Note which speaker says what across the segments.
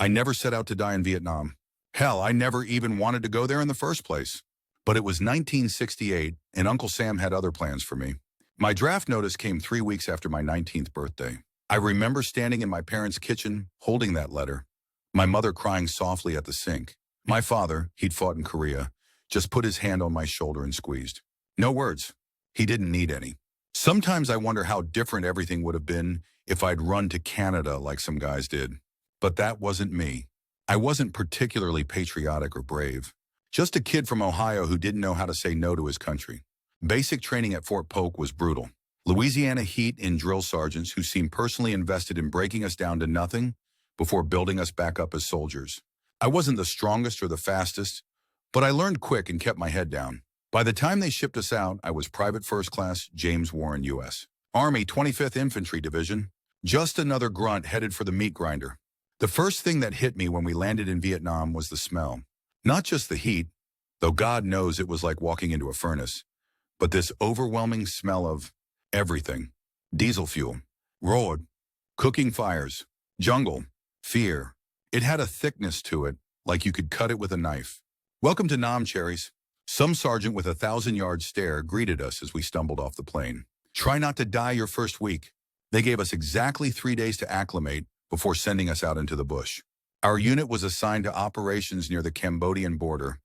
Speaker 1: I never set out to die in Vietnam. Hell, I never even wanted to go there in the first place. But it was 1968, and Uncle Sam had other plans for me. My draft notice came 3 weeks after my 19th birthday. I remember standing in my parents' kitchen, holding that letter. My mother crying softly at the sink. My father, he'd fought in Korea, just put his hand on my shoulder and squeezed. No words. He didn't need any. Sometimes I wonder how different everything would have been if I'd run to Canada like some guys did. But that wasn't me. I wasn't particularly patriotic or brave. Just a kid from Ohio who didn't know how to say no to his country. Basic training at Fort Polk was brutal. Louisiana Heat and drill sergeants who seemed personally invested in breaking us down to nothing before building us back up as soldiers. I wasn't the strongest or the fastest, but I learned quick and kept my head down. By the time they shipped us out, I was Private First Class James Warren, U.S. Army 25th Infantry Division, just another grunt headed for the meat grinder. The first thing that hit me when we landed in Vietnam was the smell. Not just the heat, though God knows it was like walking into a furnace, but this overwhelming smell of everything. Diesel fuel, road, cooking fires, jungle, fear. It had a thickness to it, like you could cut it with a knife. Welcome to Nam Cherries. Some sergeant with a 1,000-yard stare greeted us as we stumbled off the plane. Try not to die your first week. They gave us exactly 3 days to acclimate before sending us out into the bush. Our unit was assigned to operations near the Cambodian border,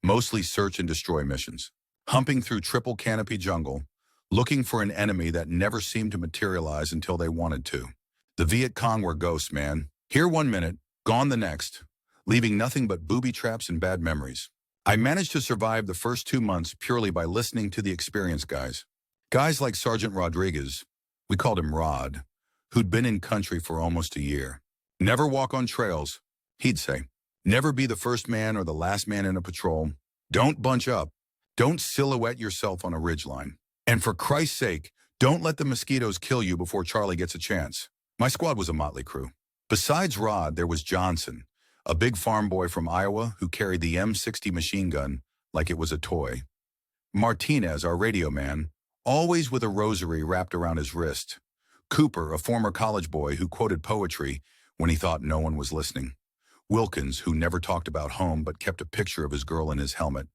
Speaker 1: mostly search and destroy missions. Humping through triple canopy jungle, looking for an enemy that never seemed to materialize until they wanted to. The Viet Cong were ghosts, man. Here 1 minute, gone the next, leaving nothing but booby traps and bad memories. I managed to survive the first 2 months purely by listening to the experienced guys. Guys like Sergeant Rodriguez, we called him Rod, who'd been in country for almost a year. Never walk on trails, he'd say. Never be the first man or the last man in a patrol. Don't bunch up. Don't silhouette yourself on a ridgeline. And for Christ's sake, don't let the mosquitoes kill you before Charlie gets a chance. My squad was a motley crew. Besides Rod, there was Johnson, a big farm boy from Iowa who carried the M60 machine gun like it was a toy. Martinez, our radio man, always with a rosary wrapped around his wrist. Cooper, a former college boy who quoted poetry when he thought no one was listening. Wilkins, who never talked about home but kept a picture of his girl in his helmet.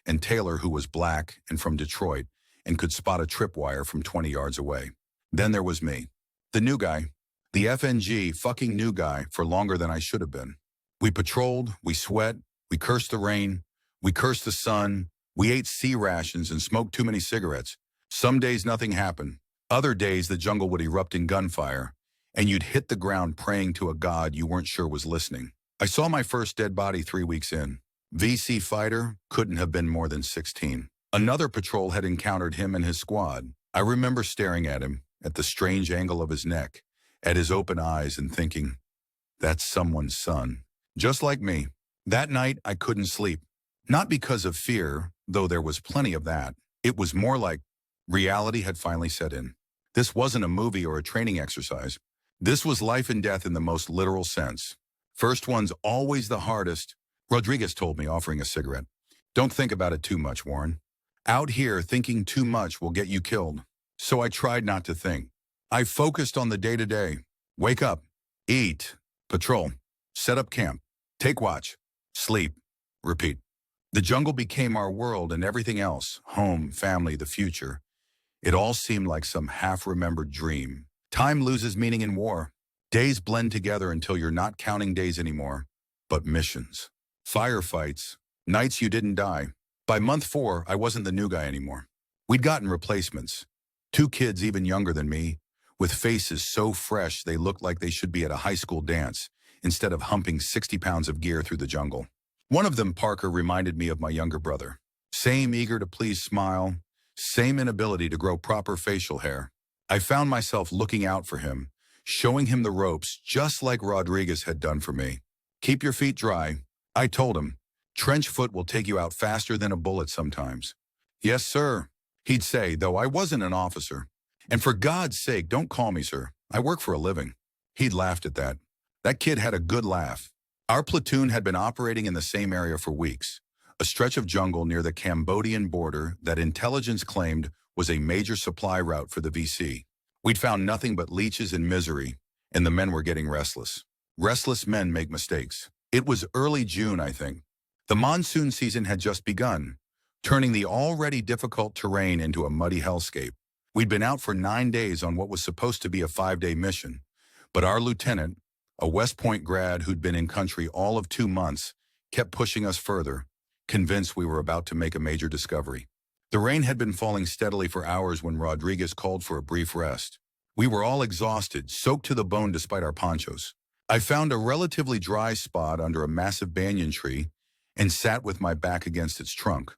Speaker 1: And Taylor, who was black and from Detroit and could spot a tripwire from 20 yards away. Then there was me, the new guy, the FNG fucking new guy for longer than I should have been. We patrolled, we sweat, we cursed the rain, we cursed the sun, we ate sea rations and smoked too many cigarettes. Some days nothing happened. Other days the jungle would erupt in gunfire, and you'd hit the ground praying to a god you weren't sure was listening. I saw my first dead body 3 weeks in. VC fighter couldn't have been more than 16. Another patrol had encountered him and his squad. I remember staring at him, at the strange angle of his neck, at his open eyes and thinking, that's someone's son. Just like me. That night I couldn't sleep. Not because of fear, though there was plenty of that. It was more like reality had finally set in. This wasn't a movie or a training exercise. This was life and death in the most literal sense. First one's always the hardest, Rodriguez told me, offering a cigarette. Don't think about it too much, Warren. Out here, thinking too much will get you killed. So I tried not to think. I focused on the day-to-day. Wake up, eat, patrol, set up camp, take watch, sleep, repeat. The jungle became our world and everything else, home, family, the future. It all seemed like some half-remembered dream. Time loses meaning in war. Days blend together until you're not counting days anymore, but missions. Firefights, nights you didn't die. By month 4, I wasn't the new guy anymore. We'd gotten replacements. 2 kids even younger than me, with faces so fresh they looked like they should be at a high school dance instead of humping 60 pounds of gear through the jungle. One of them, Parker, reminded me of my younger brother. Same eager to please smile, same inability to grow proper facial hair. I found myself looking out for him, showing him the ropes just like Rodriguez had done for me. Keep your feet dry, I told him. Trench foot will take you out faster than a bullet sometimes. Yes, sir, he'd say, though I wasn't an officer. And for God's sake, don't call me sir. I work for a living. He'd laughed at that. That kid had a good laugh. Our platoon had been operating in the same area for weeks, a stretch of jungle near the Cambodian border that intelligence claimed was a major supply route for the VC. We'd found nothing but leeches and misery, and the men were getting restless. Restless men make mistakes. It was early June, I think. The monsoon season had just begun, turning the already difficult terrain into a muddy hellscape. We'd been out for 9 days on what was supposed to be a 5-day mission, but our lieutenant, a West Point grad who'd been in country all of 2 months, kept pushing us further, convinced we were about to make a major discovery. The rain had been falling steadily for hours when Rodriguez called for a brief rest. We were all exhausted, soaked to the bone despite our ponchos. I found a relatively dry spot under a massive banyan tree and sat with my back against its trunk,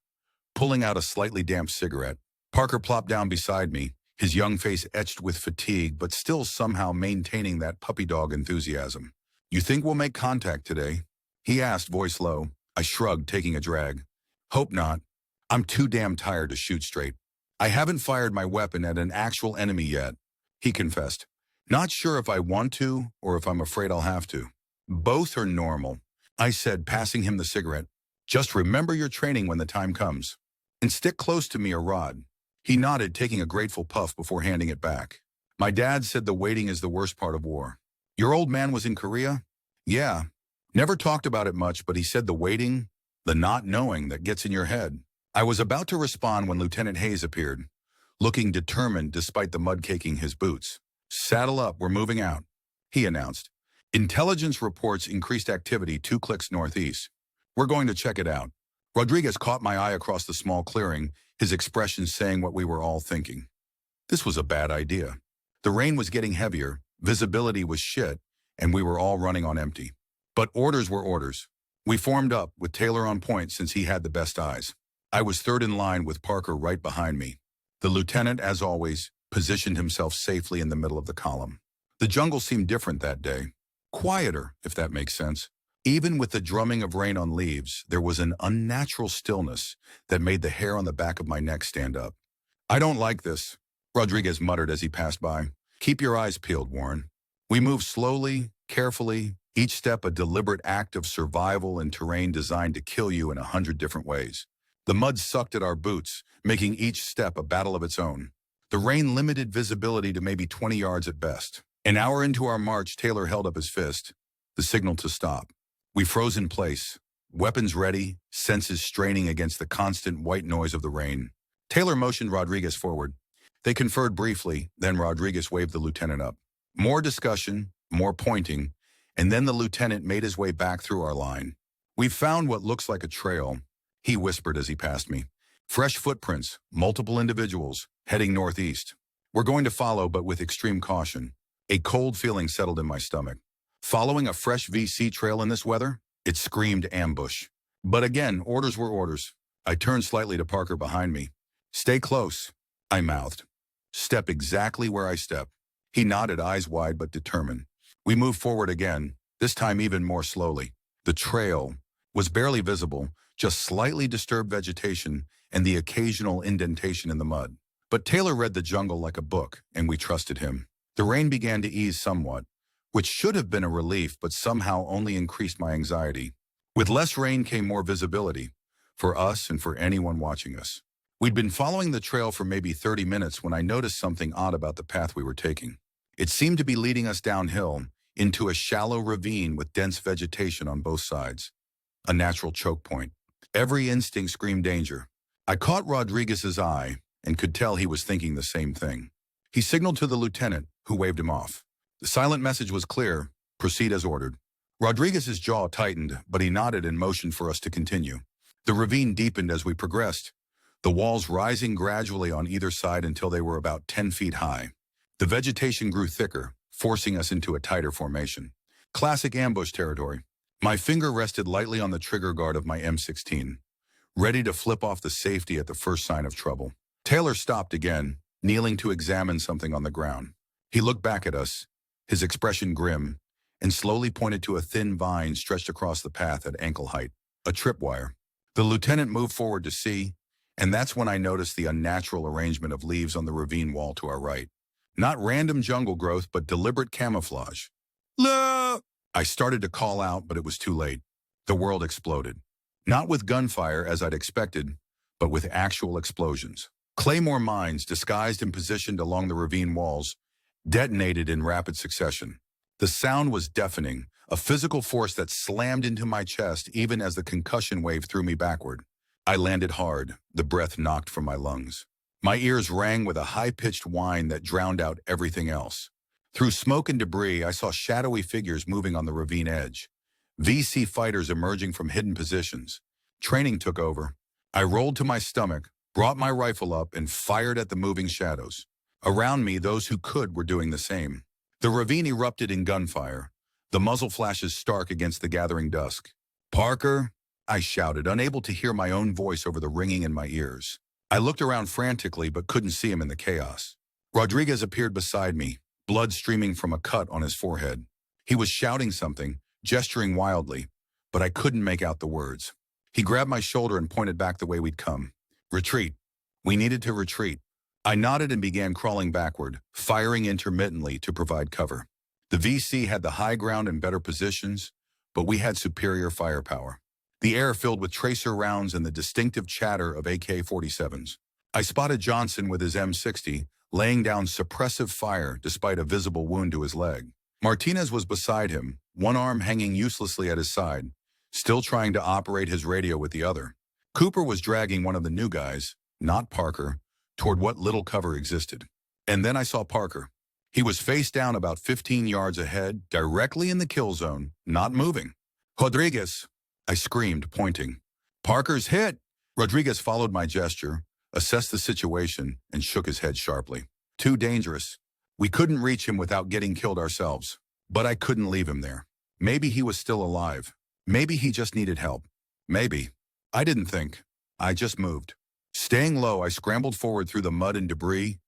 Speaker 1: pulling out a slightly damp cigarette. Parker plopped down beside me, his young face etched with fatigue but still somehow maintaining that puppy dog enthusiasm. "You think we'll make contact today?" he asked, voice low. I shrugged, taking a drag. "Hope not. I'm too damn tired to shoot straight. I haven't fired my weapon at an actual enemy yet," he confessed. "Not sure if I want to or if I'm afraid I'll have to." "Both are normal," I said, passing him the cigarette. "Just remember your training when the time comes. And stick close to me or Rod." He nodded, taking a grateful puff before handing it back. "My dad said the waiting is the worst part of war." "Your old man was in Korea?" "Yeah. Never talked about it much, but he said the waiting, the not knowing that gets in your head." I was about to respond when Lieutenant Hayes appeared, looking determined despite the mud caking his boots. "Saddle up, we're moving out," he announced. "Intelligence reports increased activity 2 clicks northeast. We're going to check it out." Rodriguez caught my eye across the small clearing, his expression saying what we were all thinking. This was a bad idea. The rain was getting heavier, visibility was shit, and we were all running on empty. But orders were orders. We formed up, with Taylor on point since he had the best eyes. I was third in line with Parker right behind me. The lieutenant, as always, positioned himself safely in the middle of the column. The jungle seemed different that day. Quieter, if that makes sense. Even with the drumming of rain on leaves, there was an unnatural stillness that made the hair on the back of my neck stand up. "I don't like this," Rodriguez muttered as he passed by. "Keep your eyes peeled, Warren." We moved slowly, carefully, each step a deliberate act of survival in terrain designed to kill you in 100 different ways. The mud sucked at our boots, making each step a battle of its own. The rain limited visibility to maybe 20 yards at best. An hour into our march, Taylor held up his fist, the signal to stop. We froze in place, weapons ready, senses straining against the constant white noise of the rain. Taylor motioned Rodriguez forward. They conferred briefly, then Rodriguez waved the lieutenant up. More discussion, more pointing, and then the lieutenant made his way back through our line. "We've found what looks like a trail," he whispered as he passed me. "Fresh footprints, multiple individuals, heading northeast. We're going to follow, but with extreme caution." A cold feeling settled in my stomach. Following a fresh VC trail in this weather? It screamed ambush. But again, orders were orders. I turned slightly to Parker behind me. "Stay close," I mouthed. "Step exactly where I step." He nodded, eyes wide but determined. We moved forward again, this time even more slowly. The trail was barely visible, just slightly disturbed vegetation and the occasional indentation in the mud. But Taylor read the jungle like a book, and we trusted him. The rain began to ease somewhat, which should have been a relief but somehow only increased my anxiety. With less rain came more visibility, for us and for anyone watching us. We'd been following the trail for maybe 30 minutes when I noticed something odd about the path we were taking. It seemed to be leading us downhill into a shallow ravine with dense vegetation on both sides. A natural choke point. Every instinct screamed danger. I caught Rodriguez's eye and could tell he was thinking the same thing. He signaled to the lieutenant, who waved him off. The silent message was clear: proceed as ordered. Rodriguez's jaw tightened, but he nodded and motioned for us to continue. The ravine deepened as we progressed, the walls rising gradually on either side until they were about 10 feet high. The vegetation grew thicker, forcing us into a tighter formation. Classic ambush territory. My finger rested lightly on the trigger guard of my M16, ready to flip off the safety at the first sign of trouble. Taylor stopped again, kneeling to examine something on the ground. He looked back at us, his expression grim, and slowly pointed to a thin vine stretched across the path at ankle height, a tripwire. The lieutenant moved forward to see, and that's when I noticed the unnatural arrangement of leaves on the ravine wall to our right. Not random jungle growth, but deliberate camouflage. "La!" I started to call out, but it was too late. The world exploded. Not with gunfire, as I'd expected, but with actual explosions. Claymore mines, disguised and positioned along the ravine walls, detonated in rapid succession. The sound was deafening, a physical force that slammed into my chest even as the concussion wave threw me backward. I landed hard, the breath knocked from my lungs. My ears rang with a high-pitched whine that drowned out everything else. Through smoke and debris, I saw shadowy figures moving on the ravine edge. VC fighters emerging from hidden positions. Training took over. I rolled to my stomach, brought my rifle up, and fired at the moving shadows. Around me, those who could were doing the same. The ravine erupted in gunfire, the muzzle flashes stark against the gathering dusk. "Parker," I shouted, unable to hear my own voice over the ringing in my ears. I looked around frantically but couldn't see him in the chaos. Rodriguez appeared beside me, blood streaming from a cut on his forehead. He was shouting something, gesturing wildly, but I couldn't make out the words. He grabbed my shoulder and pointed back the way we'd come. "Retreat." We needed to retreat. I nodded and began crawling backward, firing intermittently to provide cover. The VC had the high ground and better positions, but we had superior firepower. The air filled with tracer rounds and the distinctive chatter of AK-47s. I spotted Johnson with his M60, laying down suppressive fire despite a visible wound to his leg. Martinez was beside him, one arm hanging uselessly at his side, still trying to operate his radio with the other. Cooper was dragging one of the new guys, not Parker, toward what little cover existed. And then I saw Parker. He was face down about 15 yards ahead, directly in the kill zone, not moving. "Rodriguez!" I screamed, pointing. "Parker's hit!" Rodriguez followed my gesture, assessed the situation, and shook his head sharply. "Too dangerous. We couldn't reach him without getting killed ourselves. But I couldn't leave him there. Maybe he was still alive. Maybe he just needed help. Maybe. I didn't think. I just moved. Staying low, I scrambled forward through the mud and debris,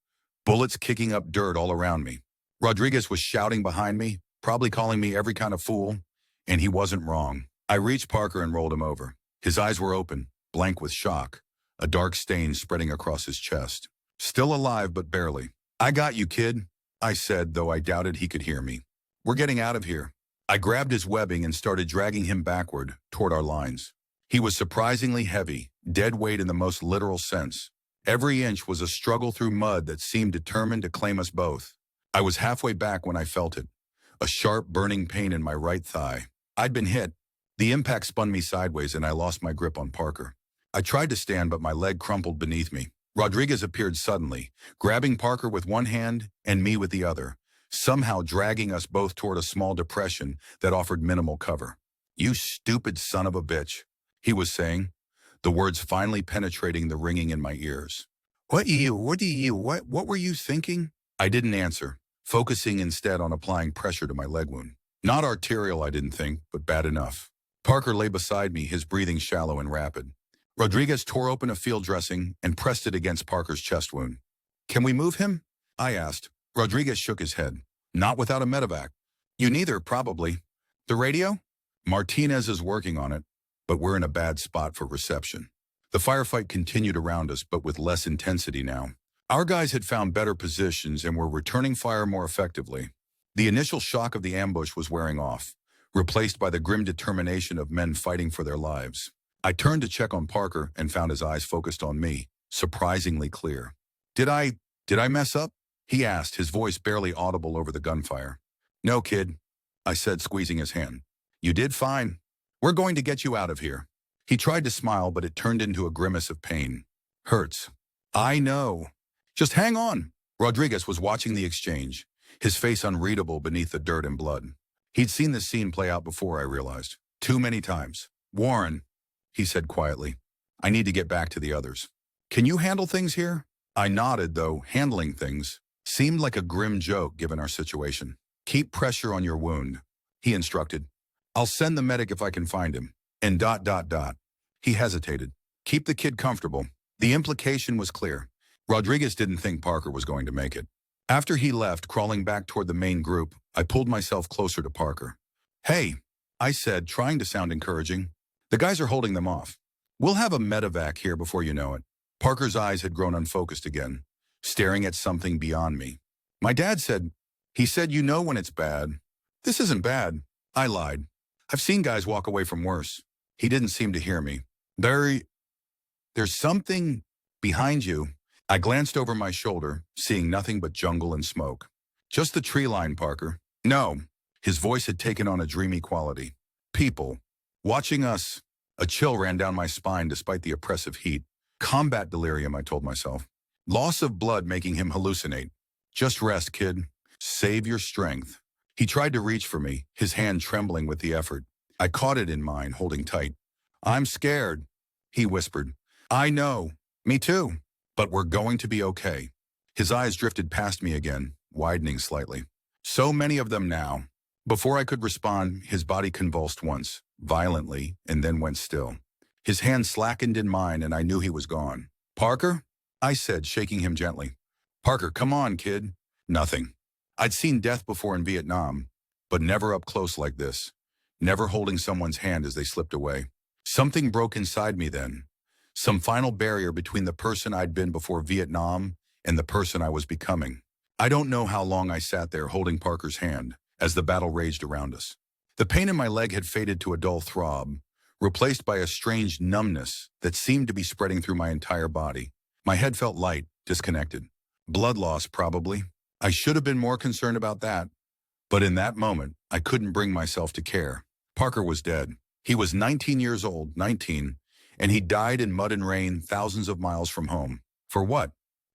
Speaker 1: bullets kicking up dirt all around me. Rodriguez was shouting behind me, probably calling me every kind of fool, and he wasn't wrong. I reached Parker and rolled him over. His eyes were open, blank with shock, a dark stain spreading across his chest. Still alive, but barely. "I got you, kid," I said, though I doubted he could hear me. "We're getting out of here." I grabbed his webbing and started dragging him backward, toward our lines. He was surprisingly heavy, dead weight in the most literal sense. Every inch was a struggle through mud that seemed determined to claim us both. I was halfway back when I felt it, a sharp, burning pain in my right thigh. I'd been hit. The impact spun me sideways and I lost my grip on Parker. I tried to stand, but my leg crumpled beneath me. Rodriguez appeared suddenly, grabbing Parker with one hand and me with the other, somehow dragging us both toward a small depression that offered minimal cover. "You stupid son of a bitch," he was saying, the words finally penetrating the ringing in my ears. What were you thinking?" I didn't answer, focusing instead on applying pressure to my leg wound. Not arterial, I didn't think, but bad enough. Parker lay beside me, his breathing shallow and rapid. Rodriguez tore open a field dressing and pressed it against Parker's chest wound. "Can we move him?" I asked. Rodriguez shook his head. "Not without a medevac." "You neither, probably." "The radio?" "Martinez is working on it, but we're in a bad spot for reception." The firefight continued around us, but with less intensity now. Our guys had found better positions and were returning fire more effectively. The initial shock of the ambush was wearing off, replaced by the grim determination of men fighting for their lives. I turned to check on Parker and found his eyes focused on me, surprisingly clear. Did I mess up?" he asked, his voice barely audible over the gunfire. "No, kid," I said, squeezing his hand. "You did fine. We're going to get you out of here." He tried to smile, but it turned into a grimace of pain. "Hurts." "I know. Just hang on." Rodriguez was watching the exchange, his face unreadable beneath the dirt and blood. He'd seen this scene play out before, I realized. Too many times. "Warren," he said quietly, "I need to get back to the others. Can you handle things here?" I nodded, though handling things seemed like a grim joke given our situation. "Keep pressure on your wound," he instructed. "I'll send the medic if I can find him. And ... He hesitated. "Keep the kid comfortable." The implication was clear. Rodriguez didn't think Parker was going to make it. After he left, crawling back toward the main group, I pulled myself closer to Parker. "Hey," I said, trying to sound encouraging. "The guys are holding them off. We'll have a medevac here before you know it." Parker's eyes had grown unfocused again, staring at something beyond me. "My dad said," he said, "you know when it's bad." "This isn't bad," I lied. "I've seen guys walk away from worse." He didn't seem to hear me. There's something behind you." I glanced over my shoulder, seeing nothing but jungle and smoke. "Just the tree line, Parker." "No." His voice had taken on a dreamy quality. People. Watching us. A chill ran down my spine despite the oppressive heat. Combat delirium, I told myself. Loss of blood making him hallucinate. Just rest, kid. Save your strength. He tried to reach for me, his hand trembling with the effort. I caught it in mine, holding tight. I'm scared, he whispered. I know. Me too. But we're going to be okay. His eyes drifted past me again, widening slightly. So many of them now. Before I could respond, his body convulsed once, violently, and then went still. His hand slackened in mine, and I knew he was gone. Parker? I said, shaking him gently. Parker, come on, kid. Nothing. I'd seen death before in Vietnam, but never up close like this. Never holding someone's hand as they slipped away. Something broke inside me then. Some final barrier between the person I'd been before Vietnam and the person I was becoming. I don't know how long I sat there holding Parker's hand as the battle raged around us. The pain in my leg had faded to a dull throb, replaced by a strange numbness that seemed to be spreading through my entire body. My head felt light, disconnected. Blood loss, probably. I should have been more concerned about that. But in that moment, I couldn't bring myself to care. Parker was dead. He was 19 years old, 19, and he died in mud and rain thousands of miles from home. For what?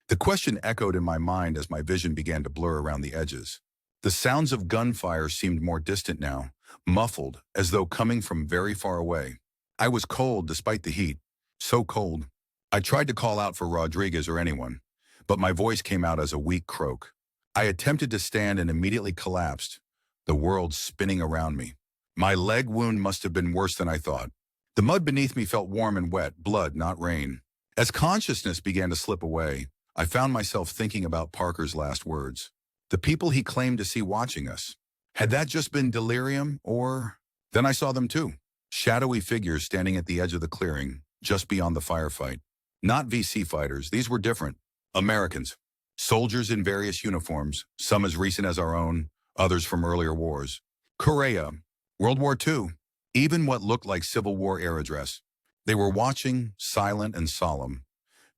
Speaker 1: The question echoed in my mind as my vision began to blur around the edges. The sounds of gunfire seemed more distant now, muffled, as though coming from very far away. I was cold despite the heat. So cold. I tried to call out for Rodriguez or anyone, but my voice came out as a weak croak. I attempted to stand and immediately collapsed, the world spinning around me. My leg wound must have been worse than I thought. The mud beneath me felt warm and wet, blood, not rain. As consciousness began to slip away, I found myself thinking about Parker's last words. The people he claimed to see watching us. Had that just been delirium, or... Then I saw them too. Shadowy figures standing at the edge of the clearing, just beyond the firefight. Not VC fighters, these were different. Americans. Soldiers in various uniforms, some as recent as our own, others from earlier wars. Korea, World War II, even what looked like Civil War-era dress. They were watching, silent and solemn.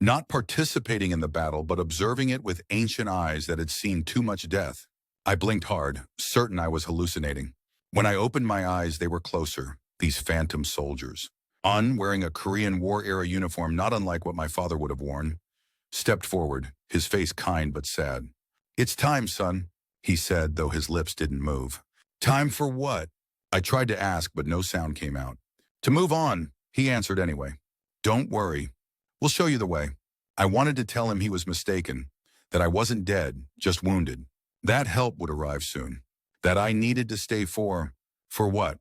Speaker 1: Not participating in the battle, but observing it with ancient eyes that had seen too much death. I blinked hard, certain I was hallucinating. When I opened my eyes, they were closer, these phantom soldiers. Un, wearing a Korean War-era uniform not unlike what my father would have worn, stepped forward, his face kind but sad. It's time, son, he said, though his lips didn't move. Time for what? I tried to ask, but no sound came out. To move on, he answered anyway. Don't worry. We'll show you the way. I wanted to tell him he was mistaken, that I wasn't dead, just wounded. That help would arrive soon. That I needed to stay for what?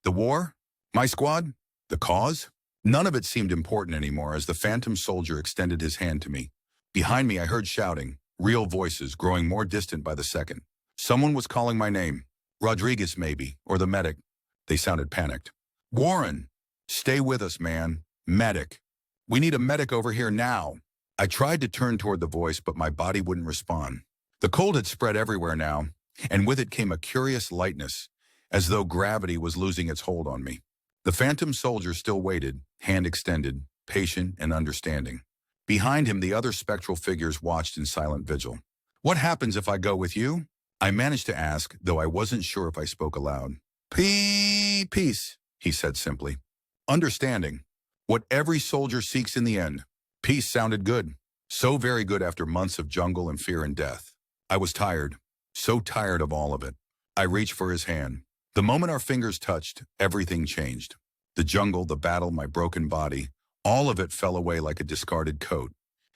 Speaker 1: The war? My squad? The cause? None of it seemed important anymore as the phantom soldier extended his hand to me. Behind me I heard shouting, real voices growing more distant by the second. Someone was calling my name. Rodriguez maybe, or the medic. They sounded panicked. Warren! Stay with us, man. Medic. We need a medic over here now. I tried to turn toward the voice, but my body wouldn't respond. The cold had spread everywhere now, and with it came a curious lightness, as though gravity was losing its hold on me. The phantom soldier still waited, hand extended, patient and understanding. Behind him, the other spectral figures watched in silent vigil. What happens if I go with you? I managed to ask, though I wasn't sure if I spoke aloud. Peace, he said simply. Understanding. What every soldier seeks in the end. Peace sounded good. So very good after months of jungle and fear and death. I was tired. So tired of all of it. I reached for his hand. The moment our fingers touched, everything changed. The jungle, the battle, my broken body, all of it fell away like a discarded coat.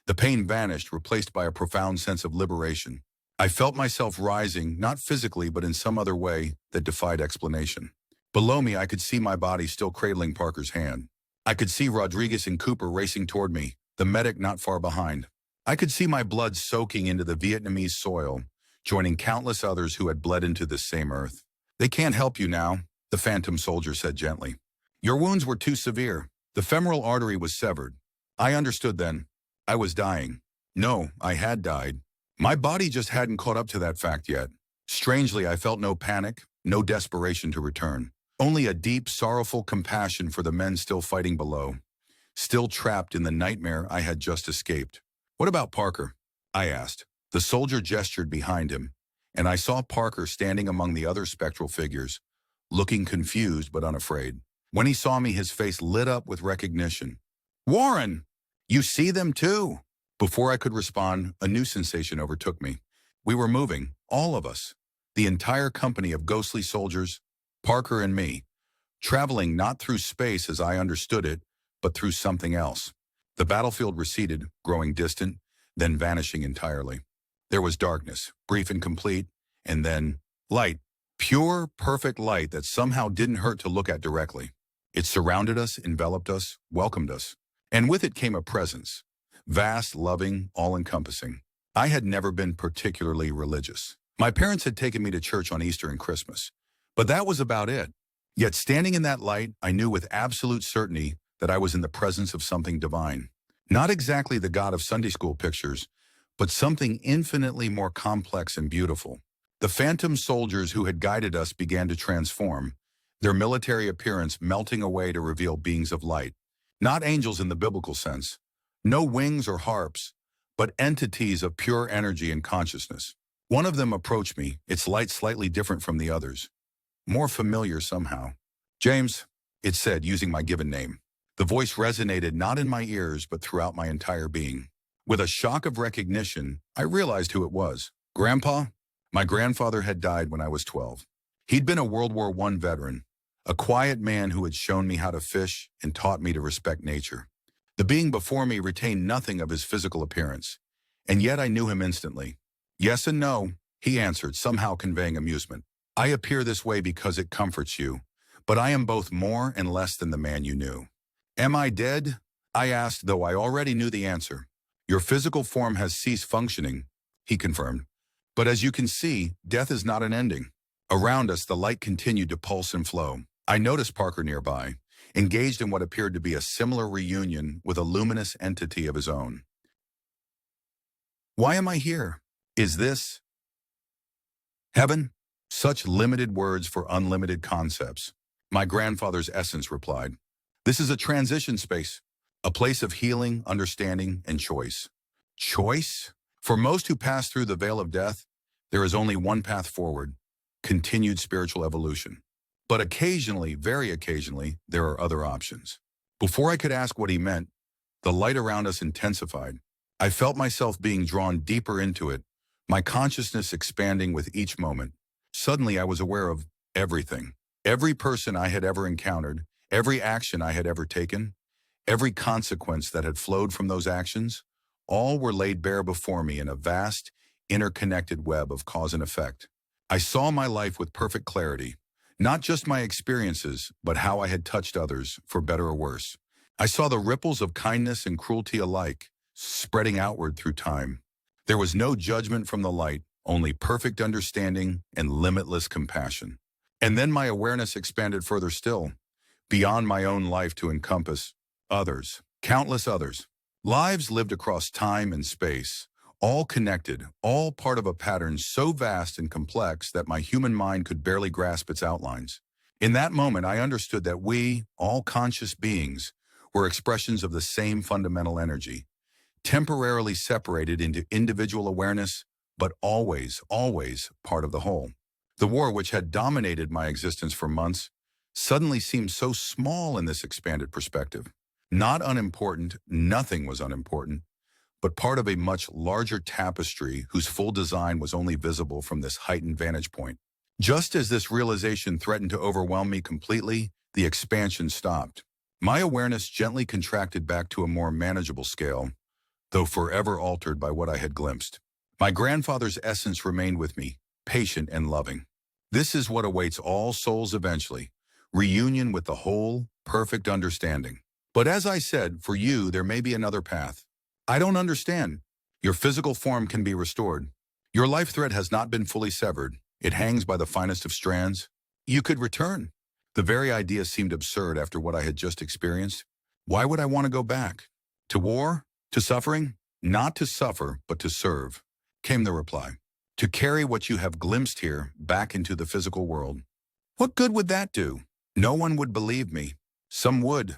Speaker 1: The pain vanished, replaced by a profound sense of liberation. I felt myself rising, not physically, but in some other way that defied explanation. Below me, I could see my body still cradling Parker's hand. I could see Rodriguez and Cooper racing toward me, the medic not far behind. I could see my blood soaking into the Vietnamese soil, joining countless others who had bled into this same earth. They can't help you now, the phantom soldier said gently. Your wounds were too severe. The femoral artery was severed. I understood then. I was dying. No, I had died. My body just hadn't caught up to that fact yet. Strangely, I felt no panic, no desperation to return. Only a deep, sorrowful compassion for the men still fighting below, still trapped in the nightmare I had just escaped. What about Parker? I asked. The soldier gestured behind him, and I saw Parker standing among the other spectral figures, looking confused but unafraid. When he saw me, his face lit up with recognition. "Warren, you see them too?" Before I could respond, a new sensation overtook me. We were moving, all of us, the entire company of ghostly soldiers, Parker and me, traveling not through space as I understood it, but through something else. The battlefield receded, growing distant, then vanishing entirely. There was darkness, brief and complete, and then light, pure, perfect light that somehow didn't hurt to look at directly. It surrounded us, enveloped us, welcomed us. And with it came a presence, vast, loving, all-encompassing. I had never been particularly religious. My parents had taken me to church on Easter and Christmas, but that was about it. Yet standing in that light, I knew with absolute certainty that I was in the presence of something divine. Not exactly the God of Sunday school pictures, but something infinitely more complex and beautiful. The phantom soldiers who had guided us began to transform, their military appearance melting away to reveal beings of light. Not angels in the biblical sense, no wings or harps, but entities of pure energy and consciousness. One of them approached me, its light slightly different from the others, more familiar somehow. "James," it said, using my given name. The voice resonated not in my ears, but throughout my entire being. With a shock of recognition, I realized who it was. Grandpa? My grandfather had died when I was 12. He'd been a World War I veteran, a quiet man who had shown me how to fish and taught me to respect nature. The being before me retained nothing of his physical appearance, and yet I knew him instantly. "Yes and no," he answered, somehow conveying amusement. "I appear this way because it comforts you, but I am both more and less than the man you knew." "Am I dead?" I asked, though I already knew the answer. "Your physical form has ceased functioning," he confirmed. "But as you can see, death is not an ending." Around us, the light continued to pulse and flow. I noticed Parker nearby, engaged in what appeared to be a similar reunion with a luminous entity of his own. "Why am I here? Is this heaven?" Such limited words for unlimited concepts. My grandfather's essence replied, "This is a transition space, a place of healing, understanding, and choice." Choice? For most who pass through the veil of death, there is only one path forward: continued spiritual evolution. But occasionally, very occasionally, there are other options. Before I could ask what he meant, the light around us intensified. I felt myself being drawn deeper into it, my consciousness expanding with each moment. Suddenly, I was aware of everything. Every person I had ever encountered, every action I had ever taken, every consequence that had flowed from those actions, all were laid bare before me in a vast, interconnected web of cause and effect. I saw my life with perfect clarity, not just my experiences, but how I had touched others, for better or worse. I saw the ripples of kindness and cruelty alike, spreading outward through time. There was no judgment from the light, only perfect understanding and limitless compassion. And then my awareness expanded further still, beyond my own life to encompass others, countless others. Lives lived across time and space, all connected, all part of a pattern so vast and complex that my human mind could barely grasp its outlines. In that moment, I understood that we, all conscious beings, were expressions of the same fundamental energy, temporarily separated into individual awareness, but always, always part of the whole. The war, which had dominated my existence for months, suddenly seemed so small in this expanded perspective. Not unimportant, nothing was unimportant, but part of a much larger tapestry whose full design was only visible from this heightened vantage point. Just as this realization threatened to overwhelm me completely, the expansion stopped. My awareness gently contracted back to a more manageable scale, though forever altered by what I had glimpsed. My grandfather's essence remained with me, patient and loving. This is what awaits all souls eventually: reunion with the whole, perfect understanding. But as I said, for you, there may be another path. I don't understand. Your physical form can be restored. Your life thread has not been fully severed. It hangs by the finest of strands. You could return. The very idea seemed absurd after what I had just experienced. Why would I want to go back? To war? To suffering? Not to suffer, but to serve, came the reply. To carry what you have glimpsed here back into the physical world. What good would that do? No one would believe me. Some would.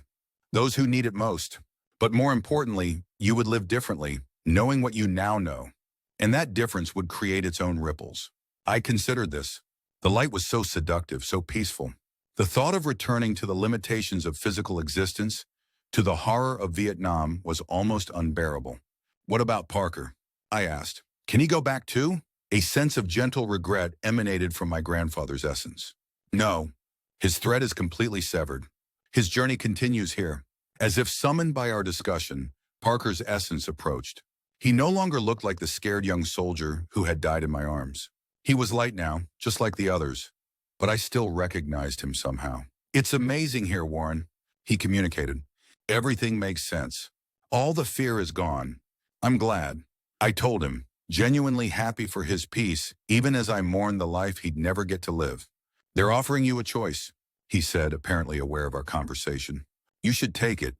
Speaker 1: Those who need it most. But more importantly, you would live differently, knowing what you now know. And that difference would create its own ripples. I considered this. The light was so seductive, so peaceful. The thought of returning to the limitations of physical existence, to the horror of Vietnam, was almost unbearable. What about Parker? I asked. Can he go back too? A sense of gentle regret emanated from my grandfather's essence. No, his thread is completely severed. His journey continues here. As if summoned by our discussion, Parker's essence approached. He no longer looked like the scared young soldier who had died in my arms. He was light now, just like the others, but I still recognized him somehow. It's amazing here, Warren, he communicated. Everything makes sense. All the fear is gone. I'm glad. I told him, genuinely happy for his peace, even as I mourned the life he'd never get to live. They're offering you a choice, he said, apparently aware of our conversation. You should take it.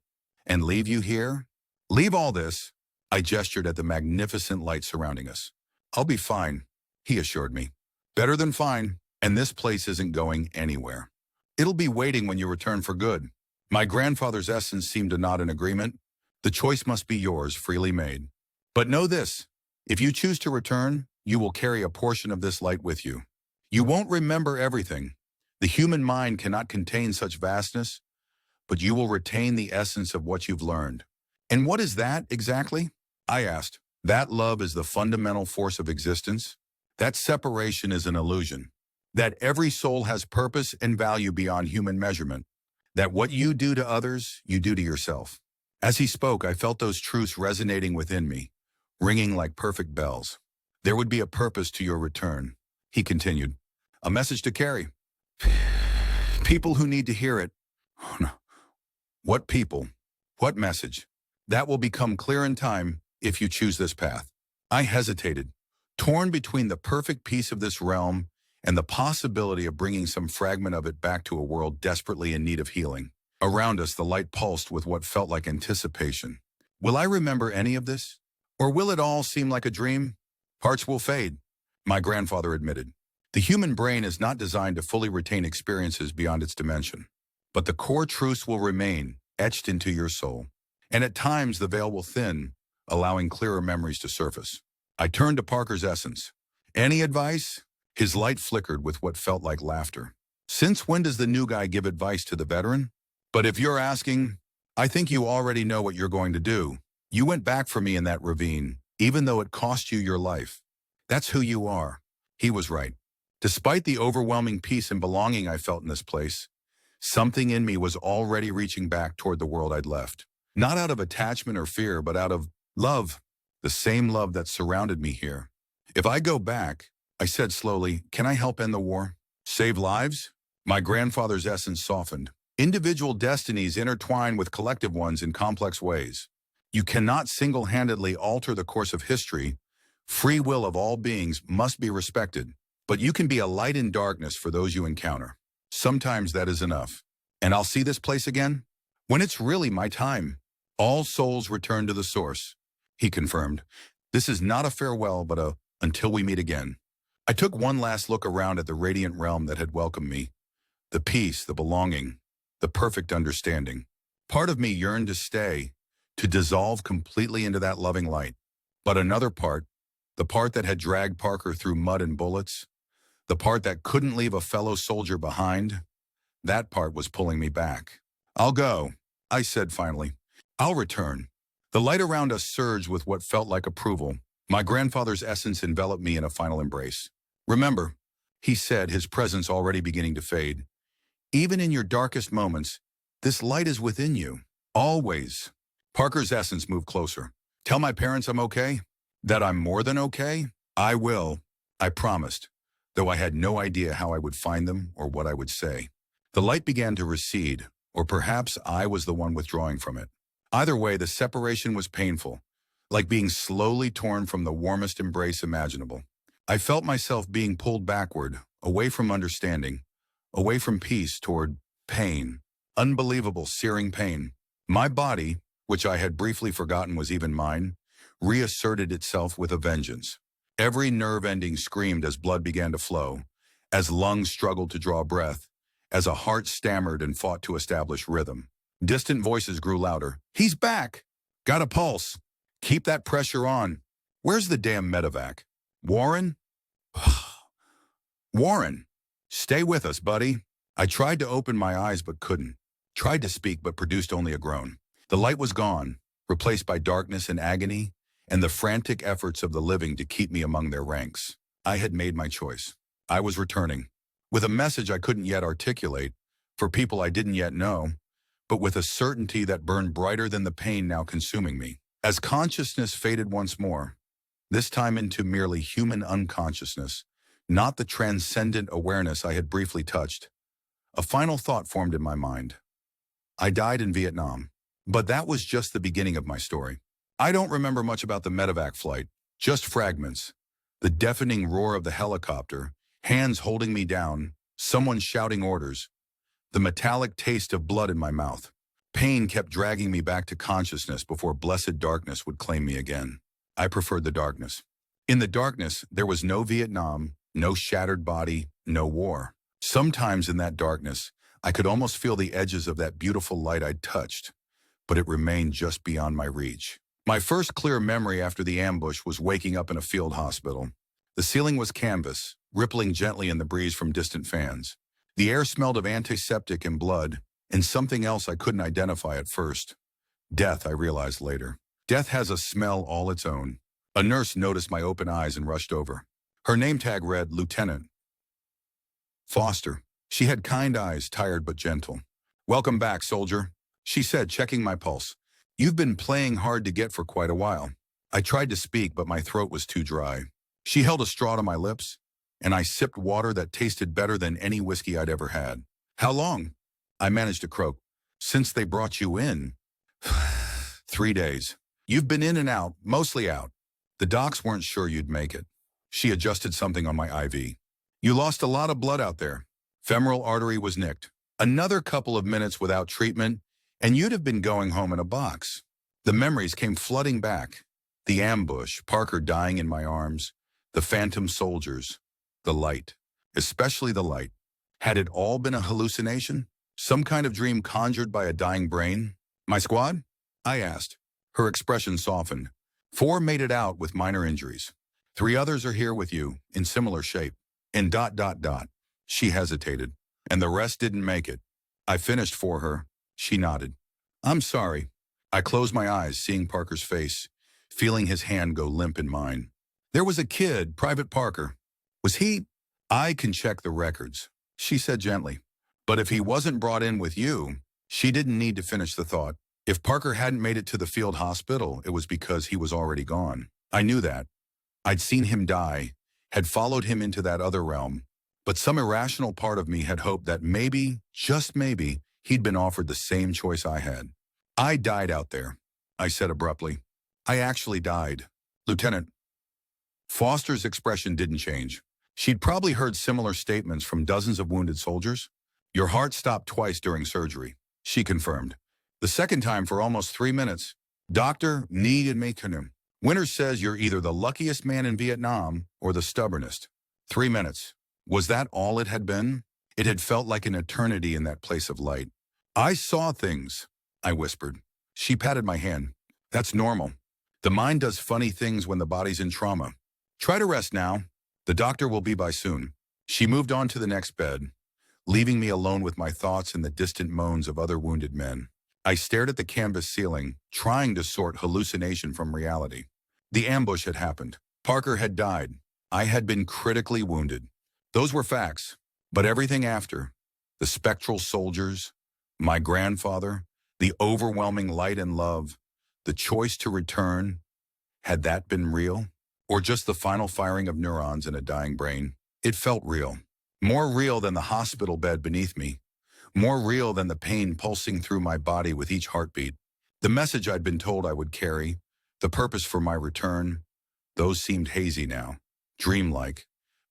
Speaker 1: And leave you here? Leave all this. I gestured at the magnificent light surrounding us. I'll be fine, he assured me. Better than fine, and this place isn't going anywhere. It'll be waiting when you return for good. My grandfather's essence seemed to nod in agreement. The choice must be yours, freely made. But know this, if you choose to return, you will carry a portion of this light with you. You won't remember everything. The human mind cannot contain such vastness, but you will retain the essence of what you've learned. And what is that exactly? I asked. That love is the fundamental force of existence. That separation is an illusion. That every soul has purpose and value beyond human measurement. That what you do to others, you do to yourself. As he spoke, I felt those truths resonating within me, ringing like perfect bells. There would be a purpose to your return, he continued. A message to carry. People who need to hear it. Oh, no. What people? What message? That will become clear in time if you choose this path. I hesitated, torn between the perfect peace of this realm and the possibility of bringing some fragment of it back to a world desperately in need of healing. Around us, the light pulsed with what felt like anticipation. Will I remember any of this? Or will it all seem like a dream? Parts will fade, my grandfather admitted. The human brain is not designed to fully retain experiences beyond its dimension. But the core truths will remain, etched into your soul. And at times, the veil will thin, allowing clearer memories to surface. I turned to Parker's essence. Any advice? His light flickered with what felt like laughter. Since when does the new guy give advice to the veteran? But if you're asking, I think you already know what you're going to do. You went back for me in that ravine, even though it cost you your life. That's who you are. He was right. Despite the overwhelming peace and belonging I felt in this place, something in me was already reaching back toward the world I'd left. Not out of attachment or fear, but out of love, the same love that surrounded me here. If I go back, I said slowly, can I help end the war? Save lives? My grandfather's essence softened. Individual destinies intertwine with collective ones in complex ways. You cannot single-handedly alter the course of history. Free will of all beings must be respected. But you can be a light in darkness for those you encounter. Sometimes that is enough. And I'll see this place again? When it's really my time. All souls return to the source, he confirmed. This is not a farewell, but a until we meet again. I took one last look around at the radiant realm that had welcomed me. The peace, the belonging, the perfect understanding. Part of me yearned to stay, to dissolve completely into that loving light. But another part, the part that had dragged Parker through mud and bullets, the part that couldn't leave a fellow soldier behind, that part was pulling me back. I'll go, I said finally. I'll return. The light around us surged with what felt like approval. My grandfather's essence enveloped me in a final embrace. Remember, he said, his presence already beginning to fade. Even in your darkest moments, this light is within you. Always. Parker's essence moved closer. Tell my parents I'm okay? That I'm more than okay? I will, I promised, though I had no idea how I would find them or what I would say. The light began to recede, or perhaps I was the one withdrawing from it. Either way, the separation was painful, like being slowly torn from the warmest embrace imaginable. I felt myself being pulled backward, away from understanding, away from peace toward pain, unbelievable, searing pain. My body, which I had briefly forgotten was even mine, reasserted itself with a vengeance. Every nerve ending screamed as blood began to flow, as lungs struggled to draw breath, as a heart stammered and fought to establish rhythm. Distant voices grew louder. He's back! Got a pulse. Keep that pressure on. Where's the damn medevac? Warren? Warren, stay with us, buddy. I tried to open my eyes but couldn't. Tried to speak but produced only a groan. The light was gone, replaced by darkness and agony, and the frantic efforts of the living to keep me among their ranks. I had made my choice. I was returning, with a message I couldn't yet articulate, for people I didn't yet know, but with a certainty that burned brighter than the pain now consuming me. As consciousness faded once more, this time into merely human unconsciousness, not the transcendent awareness I had briefly touched, a final thought formed in my mind. I died in Vietnam, but that was just the beginning of my story. I don't remember much about the medevac flight, just fragments. The deafening roar of the helicopter, hands holding me down, someone shouting orders, the metallic taste of blood in my mouth. Pain kept dragging me back to consciousness before blessed darkness would claim me again. I preferred the darkness. In the darkness, there was no Vietnam, no shattered body, no war. Sometimes in that darkness, I could almost feel the edges of that beautiful light I'd touched, but it remained just beyond my reach. My first clear memory after the ambush was waking up in a field hospital. The ceiling was canvas, rippling gently in the breeze from distant fans. The air smelled of antiseptic and blood, and something else I couldn't identify at first. Death, I realized later. Death has a smell all its own. A nurse noticed my open eyes and rushed over. Her name tag read Lieutenant Foster. She had kind eyes, tired but gentle. "Welcome back, soldier," she said, checking my pulse. "You've been playing hard to get for quite a while." I tried to speak, but my throat was too dry. She held a straw to my lips, and I sipped water that tasted better than any whiskey I'd ever had. "How long?" I managed to croak. "Since they brought you in." 3 days. "You've been in and out, mostly out. The docs weren't sure you'd make it." She adjusted something on my IV. "You lost a lot of blood out there. Femoral artery was nicked. Another couple of minutes without treatment, and you'd have been going home in a box." The memories came flooding back. The ambush, Parker dying in my arms, the phantom soldiers, the light, especially the light. Had it all been a hallucination? Some kind of dream conjured by a dying brain? "My squad?" I asked. Her expression softened. "4 made it out with minor injuries. 3 others are here with you, in similar shape. And ... She hesitated. "And the rest didn't make it." I finished for her. She nodded. "I'm sorry." I closed my eyes, seeing Parker's face, feeling his hand go limp in mine. "There was a kid, Private Parker. Was he—" "I can check the records," she said gently. "But if he wasn't brought in with you," she didn't need to finish the thought. "If Parker hadn't made it to the field hospital, it was because he was already gone. I knew that. I'd seen him die, had followed him into that other realm. But some irrational part of me had hoped that maybe, just maybe, he'd been offered the same choice I had. I died out there," I said abruptly. "I actually died. Lieutenant." Foster's expression didn't change. She'd probably heard similar statements from dozens of wounded soldiers. "Your heart stopped twice during surgery," she confirmed. "The second time for almost 3 minutes. Dr. Needed Mekanum. Winters says you're either the luckiest man in Vietnam or the stubbornest." 3 minutes. Was that all it had been? It had felt like an eternity in that place of light. "I saw things," I whispered. She patted my hand. "That's normal. The mind does funny things when the body's in trauma. Try to rest now. The doctor will be by soon." She moved on to the next bed, leaving me alone with my thoughts and the distant moans of other wounded men. I stared at the canvas ceiling, trying to sort hallucination from reality. The ambush had happened. Parker had died. I had been critically wounded. Those were facts. But everything after, the spectral soldiers, my grandfather, the overwhelming light and love, the choice to return, had that been real? Or just the final firing of neurons in a dying brain? It felt real. More real than the hospital bed beneath me. More real than the pain pulsing through my body with each heartbeat. The message I'd been told I would carry, the purpose for my return, those seemed hazy now, dreamlike.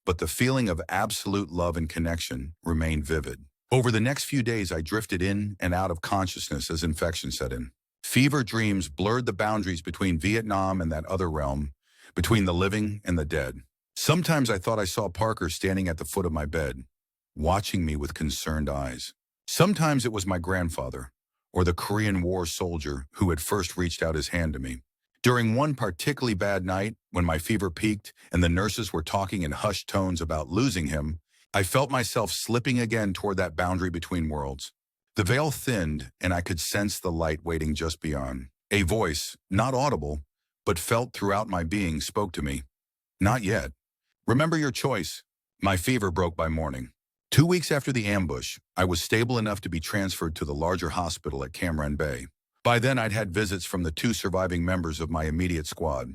Speaker 1: But the feeling of absolute love and connection remained vivid. Over the next few days, I drifted in and out of consciousness as infection set in. Fever dreams blurred the boundaries between Vietnam and that other realm, between the living and the dead. Sometimes I thought I saw Parker standing at the foot of my bed, watching me with concerned eyes. Sometimes it was my grandfather, or the Korean War soldier who had first reached out his hand to me. During one particularly bad night, when my fever peaked and the nurses were talking in hushed tones about losing him, I felt myself slipping again toward that boundary between worlds. The veil thinned, and I could sense the light waiting just beyond. A voice, not audible, but felt throughout my being, spoke to me. Not yet. Remember your choice. My fever broke by morning. 2 weeks after the ambush, I was stable enough to be transferred to the larger hospital at Cam Ranh. By then, I'd had visits from the 2 surviving members of my immediate squad,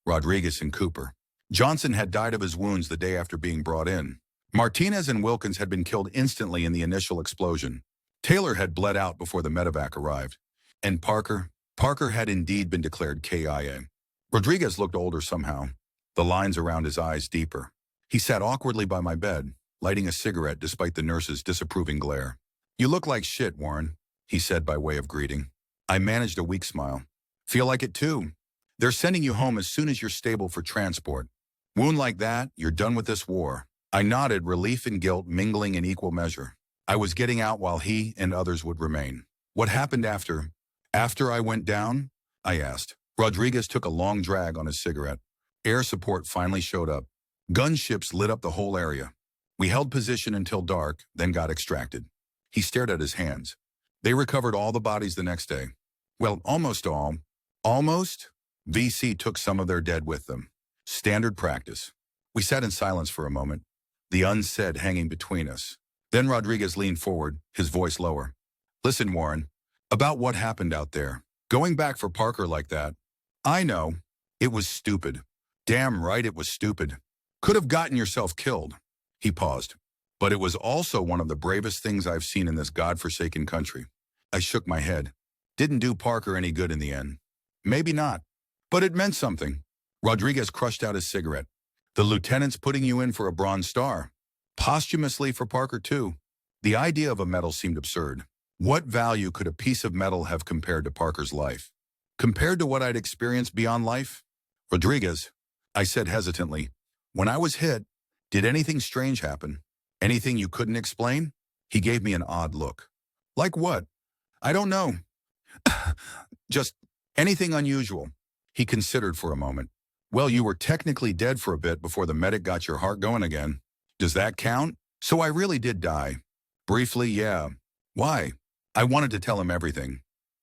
Speaker 1: Rodriguez and Cooper. Johnson had died of his wounds the day after being brought in. Martinez and Wilkins had been killed instantly in the initial explosion. Taylor had bled out before the medevac arrived. And Parker had indeed been declared KIA. Rodriguez looked older somehow, the lines around his eyes deeper. He sat awkwardly by my bed, lighting a cigarette despite the nurse's disapproving glare. "You look like shit, Warren," he said by way of greeting. I managed a weak smile. "Feel like it too. They're sending you home as soon as you're stable for transport. Wound like that, you're done with this war." I nodded, relief and guilt mingling in equal measure. I was getting out while he and others would remain. "What happened after I went down?" I asked. Rodriguez took a long drag on his cigarette. Air support finally showed up. Gunships lit up the whole area. We held position until dark, then got extracted. He stared at his hands. "They recovered all the bodies the next day." "Well, almost all." "Almost?" "VC took some of their dead with them. Standard practice." We sat in silence for a moment, the unsaid hanging between us. Then Rodriguez leaned forward, his voice lower. "Listen, Warren, about what happened out there. Going back for Parker like that. I know. It was stupid. Damn right it was stupid. Could have gotten yourself killed." He paused. "But it was also one of the bravest things I've seen in this godforsaken country." I shook my head. "Didn't do Parker any good in the end." "Maybe not. But it meant something." Rodriguez crushed out his cigarette. "The lieutenant's putting you in for a Bronze Star. Posthumously for Parker, too." The idea of a medal seemed absurd. What value could a piece of metal have compared to Parker's life? Compared to what I'd experienced beyond life? "Rodriguez," I said hesitantly, "when I was hit, did anything strange happen? Anything you couldn't explain?" He gave me an odd look. "Like what?" "I don't know. Just anything unusual." He considered for a moment. "Well, you were technically dead for a bit before the medic got your heart going again. Does that count? So I really did die." "Briefly, yeah." "Why?" I wanted to tell him everything.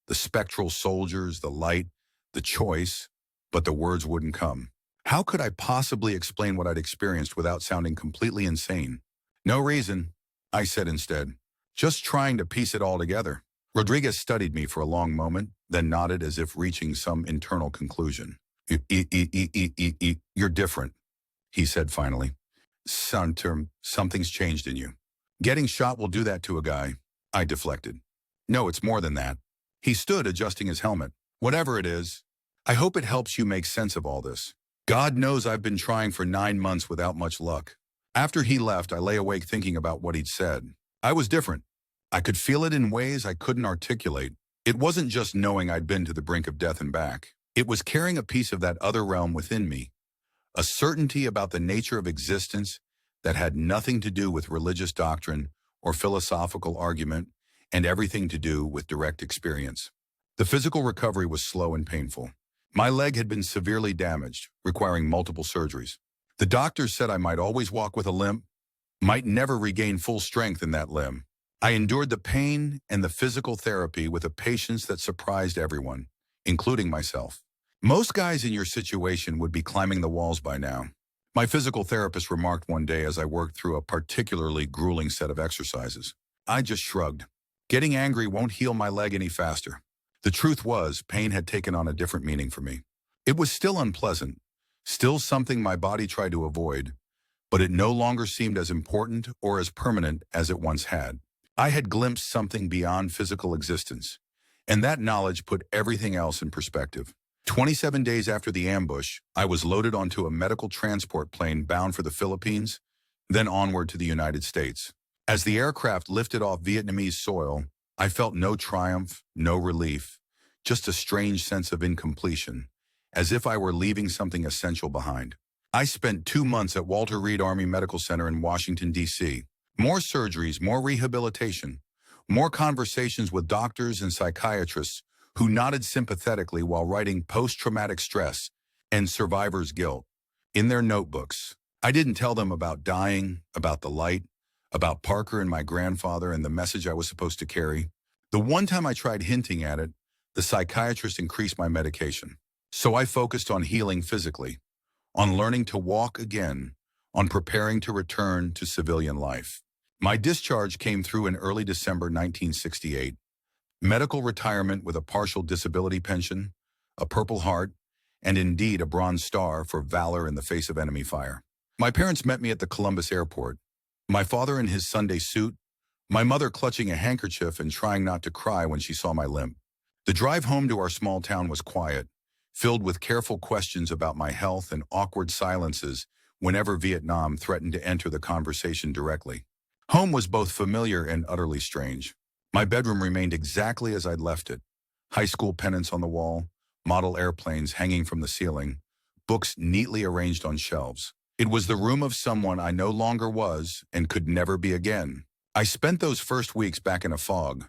Speaker 1: The spectral soldiers, the light, the choice, but the words wouldn't come. How could I possibly explain what I'd experienced without sounding completely insane? "No reason," I said instead. "Just trying to piece it all together." Rodriguez studied me for a long moment, then nodded as if reaching some internal conclusion. "You're different," he said finally. Something's changed in you." "Getting shot will do that to a guy," I deflected. "No, it's more than that." He stood, adjusting his helmet. "Whatever it is, I hope it helps you make sense of all this. God knows I've been trying for 9 months without much luck." After he left, I lay awake thinking about what he'd said. I was different. I could feel it in ways I couldn't articulate. It wasn't just knowing I'd been to the brink of death and back. It was carrying a piece of that other realm within me, a certainty about the nature of existence that had nothing to do with religious doctrine or philosophical argument and everything to do with direct experience. The physical recovery was slow and painful. My leg had been severely damaged, requiring multiple surgeries. The doctors said I might always walk with a limp, might never regain full strength in that limb. I endured the pain and the physical therapy with a patience that surprised everyone, including myself. Most guys in your situation would be climbing the walls by now. My physical therapist remarked one day as I worked through a particularly grueling set of exercises. I just shrugged. Getting angry won't heal my leg any faster. The truth was, pain had taken on a different meaning for me. It was still unpleasant, still something my body tried to avoid, but it no longer seemed as important or as permanent as it once had. I had glimpsed something beyond physical existence, and that knowledge put everything else in perspective. 27 days after the ambush, I was loaded onto a medical transport plane bound for the Philippines, then onward to the United States. As the aircraft lifted off Vietnamese soil, I felt no triumph, no relief, just a strange sense of incompletion, as if I were leaving something essential behind. I spent 2 months at Walter Reed Army Medical Center in Washington, D.C. More surgeries, more rehabilitation, more conversations with doctors and psychiatrists who nodded sympathetically while writing post-traumatic stress and survivor's guilt in their notebooks. I didn't tell them about dying, about the light, about Parker and my grandfather and the message I was supposed to carry. The one time I tried hinting at it, the psychiatrist increased my medication. So I focused on healing physically, on learning to walk again, on preparing to return to civilian life. My discharge came through in early December 1968. Medical retirement with a partial disability pension, a Purple Heart, and indeed a Bronze Star for valor in the face of enemy fire. My parents met me at the Columbus airport, my father in his Sunday suit, my mother clutching a handkerchief and trying not to cry when she saw my limp. The drive home to our small town was quiet, filled with careful questions about my health and awkward silences whenever Vietnam threatened to enter the conversation directly. Home was both familiar and utterly strange. My bedroom remained exactly as I'd left it. High school pennants on the wall, model airplanes hanging from the ceiling, books neatly arranged on shelves. It was the room of someone I no longer was and could never be again. I spent those first weeks back in a fog,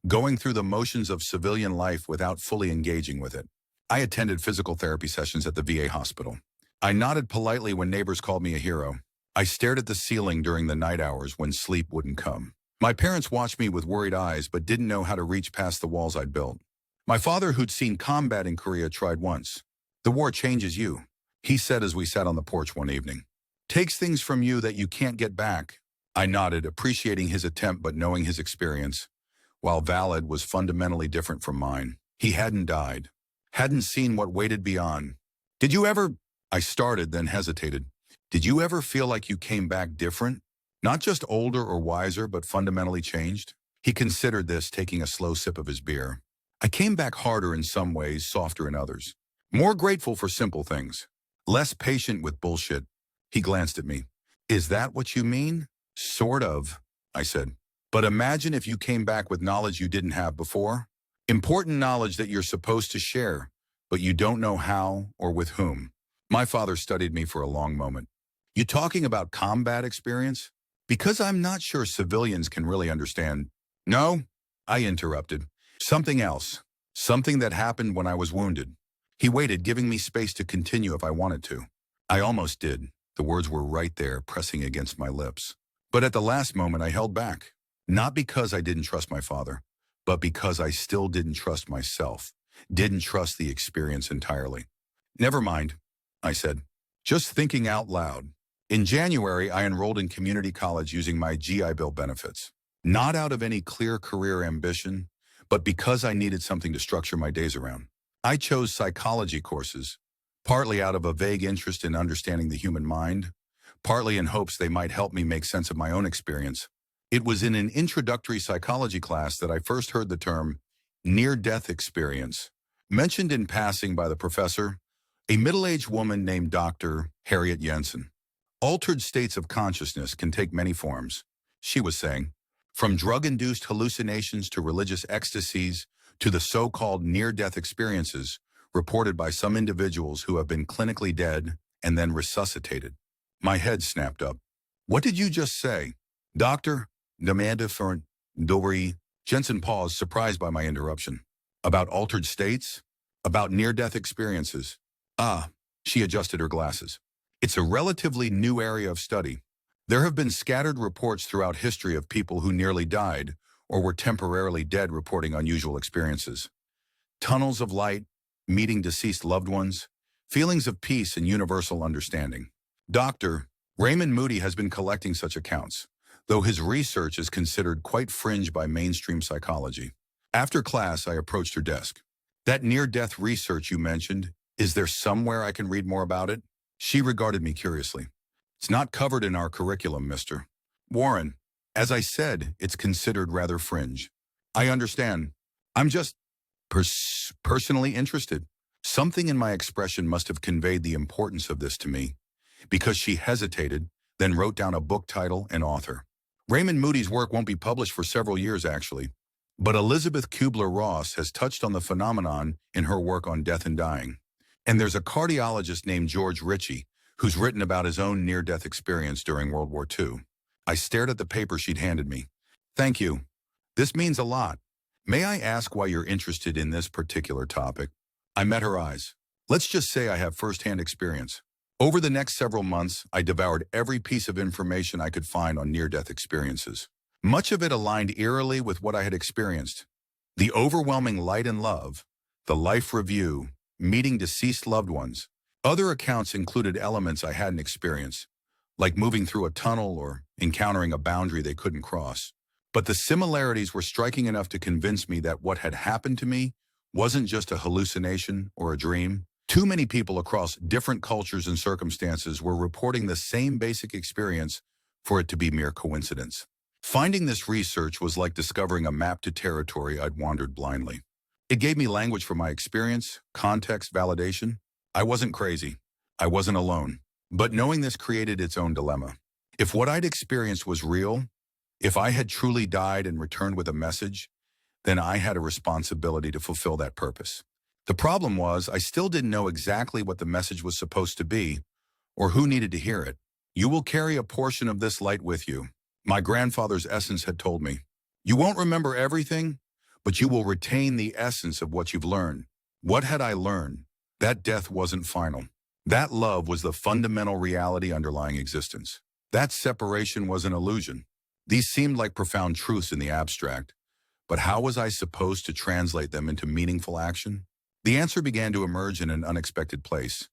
Speaker 1: going through the motions of civilian life without fully engaging with it. I attended physical therapy sessions at the VA hospital. I nodded politely when neighbors called me a hero. I stared at the ceiling during the night hours when sleep wouldn't come. My parents watched me with worried eyes but didn't know how to reach past the walls I'd built. My father, who'd seen combat in Korea, tried once. "The war changes you," he said as we sat on the porch one evening. "Takes things from you that you can't get back." I nodded, appreciating his attempt but knowing his experience, while valid, was fundamentally different from mine. He hadn't died, hadn't seen what waited beyond. "Did you ever—" I started, then hesitated. "Did you ever feel like you came back different? Not just older or wiser, but fundamentally changed?" He considered this, taking a slow sip of his beer. "I came back harder in some ways, softer in others. More grateful for simple things. Less patient with bullshit." He glanced at me. "Is that what you mean?" "Sort of," I said. "But imagine if you came back with knowledge you didn't have before. Important knowledge that you're supposed to share, but you don't know how or with whom." My father studied me for a long moment. "You talking about combat experience? Because I'm not sure civilians can really understand." "No," I interrupted. "Something else. Something that happened when I was wounded." He waited, giving me space to continue if I wanted to. I almost did. The words were right there, pressing against my lips. But at the last moment, I held back. Not because I didn't trust my father, but because I still didn't trust myself, didn't trust the experience entirely. "Never mind," I said, just thinking out loud. In January, I enrolled in community college using my GI Bill benefits. Not out of any clear career ambition, but because I needed something to structure my days around. I chose psychology courses, partly out of a vague interest in understanding the human mind, partly in hopes they might help me make sense of my own experience. It was in an introductory psychology class that I first heard the term near-death experience, mentioned in passing by the professor, a middle-aged woman named Dr. Harriet Jensen. "Altered states of consciousness can take many forms," she was saying, "from drug-induced hallucinations to religious ecstasies to the so-called near-death experiences reported by some individuals who have been clinically dead and then resuscitated." My head snapped up. "What did you just say?" "Doctor," demanded for Dory. Jensen paused, surprised by my interruption. "About altered states? About near-death experiences?" "Ah," she adjusted her glasses. "It's a relatively new area of study. There have been scattered reports throughout history of people who nearly died or were temporarily dead reporting unusual experiences. Tunnels of light, meeting deceased loved ones, feelings of peace and universal understanding. Dr. Raymond Moody has been collecting such accounts, though his research is considered quite fringe by mainstream psychology." After class, I approached her desk. "That near-death research you mentioned, is there somewhere I can read more about it?" She regarded me curiously. "It's not covered in our curriculum, Mr. Warren. As I said, it's considered rather fringe." "I understand. I'm just personally interested." Something in my expression must have conveyed the importance of this to me, because she hesitated, then wrote down a book title and author. "Raymond Moody's work won't be published for several years, actually, but Elizabeth Kubler-Ross has touched on the phenomenon in her work on death and dying. And there's a cardiologist named George Ritchie who's written about his own near-death experience during World War II." I stared at the paper she'd handed me. "Thank you. This means a lot. May I ask why you're interested in this particular topic?" I met her eyes. "Let's just say I have first-hand experience." Over the next several months, I devoured every piece of information I could find on near-death experiences. Much of it aligned eerily with what I had experienced. The overwhelming light and love, the life review, meeting deceased loved ones. Other accounts included elements I hadn't experienced, like moving through a tunnel or encountering a boundary they couldn't cross. But the similarities were striking enough to convince me that what had happened to me wasn't just a hallucination or a dream. Too many people across different cultures and circumstances were reporting the same basic experience for it to be mere coincidence. Finding this research was like discovering a map to territory I'd wandered blindly. It gave me language for my experience, context, validation. I wasn't crazy. I wasn't alone. But knowing this created its own dilemma. If what I'd experienced was real, if I had truly died and returned with a message, then I had a responsibility to fulfill that purpose. The problem was, I still didn't know exactly what the message was supposed to be, or who needed to hear it. You will carry a portion of this light with you. My grandfather's essence had told me. You won't remember everything, but you will retain the essence of what you've learned. What had I learned? That death wasn't final. That love was the fundamental reality underlying existence. That separation was an illusion. These seemed like profound truths in the abstract, but how was I supposed to translate them into meaningful action? The answer began to emerge in an unexpected place.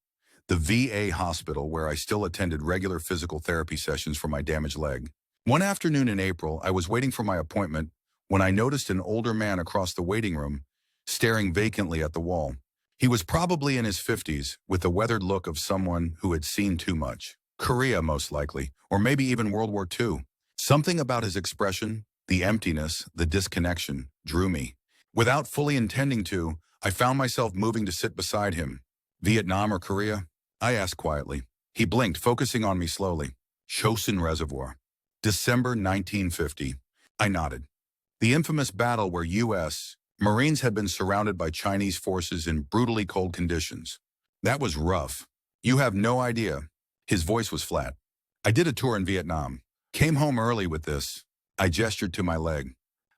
Speaker 1: The VA hospital, where I still attended regular physical therapy sessions for my damaged leg. One afternoon in April, I was waiting for my appointment when I noticed an older man across the waiting room, staring vacantly at the wall. He was probably in his 50s, with the weathered look of someone who had seen too much. Korea, most likely, or maybe even World War II. Something about his expression, the emptiness, the disconnection, drew me. Without fully intending to, I found myself moving to sit beside him. Vietnam or Korea? I asked quietly. He blinked, focusing on me slowly. Chosin Reservoir. December 1950. I nodded. The infamous battle where U.S. Marines had been surrounded by Chinese forces in brutally cold conditions. That was rough. You have no idea. His voice was flat. I did a tour in Vietnam. Came home early with this. I gestured to my leg.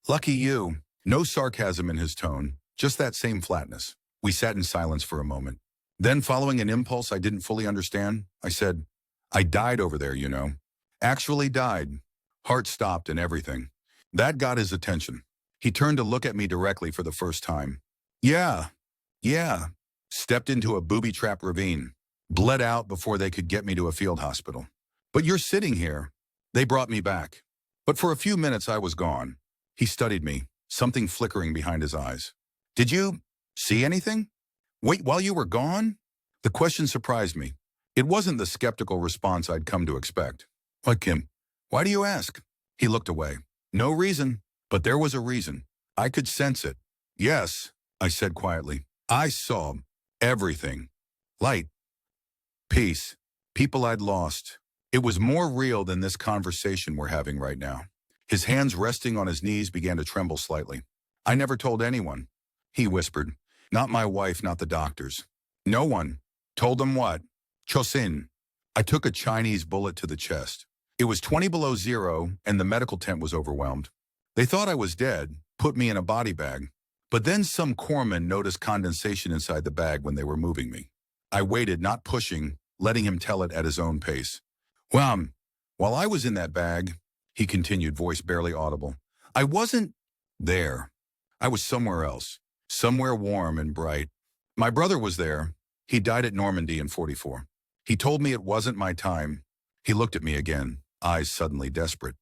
Speaker 1: Lucky you. No sarcasm in his tone, just that same flatness. We sat in silence for a moment. Then, following an impulse I didn't fully understand, I said, I died over there, you know. Actually died. Heart stopped and everything. That got his attention. He turned to look at me directly for the first time. Yeah. Stepped into a booby-trap ravine. Bled out before they could get me to a field hospital. But you're sitting here. They brought me back. But for a few minutes I was gone. He studied me, something flickering behind his eyes. Did you see anything? Wait, while you were gone? The question surprised me. It wasn't the skeptical response I'd come to expect. What, Kim? Why do you ask? He looked away. No reason, but there was a reason. I could sense it. Yes, I said quietly. I saw everything. Light. Peace. People I'd lost. It was more real than this conversation we're having right now. His hands resting on his knees began to tremble slightly. I never told anyone. He whispered. Not my wife, not the doctors. No one. Told them what? Chosin. I took a Chinese bullet to the chest. It was 20 below zero, and the medical tent was overwhelmed. They thought I was dead, put me in a body bag. But then some corpsmen noticed condensation inside the bag when they were moving me. I waited, not pushing, letting him tell it at his own pace. Well, while I was in that bag, he continued, voice barely audible, I wasn't there. I was somewhere else, somewhere warm and bright. My brother was there. He died at Normandy in '44. He told me it wasn't my time. He looked at me again, eyes suddenly desperate.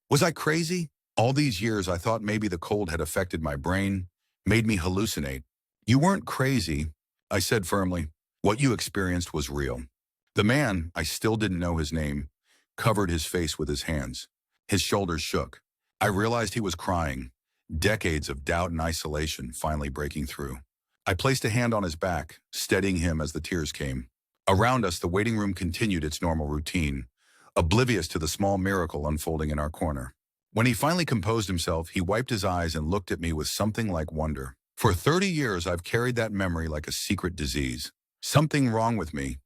Speaker 1: Was I crazy? All these years I thought maybe the cold had affected my brain, made me hallucinate. You weren't crazy, I said firmly. What you experienced was real. The man, I still didn't know his name, covered his face with his hands. His shoulders shook. I realized he was crying, decades of doubt and isolation finally breaking through. I placed a hand on his back, steadying him as the tears came. Around us, the waiting room continued its normal routine, oblivious to the small miracle unfolding in our corner. When he finally composed himself, he wiped his eyes and looked at me with something like wonder. For 30 years, I've carried that memory like a secret disease. Something wrong with me.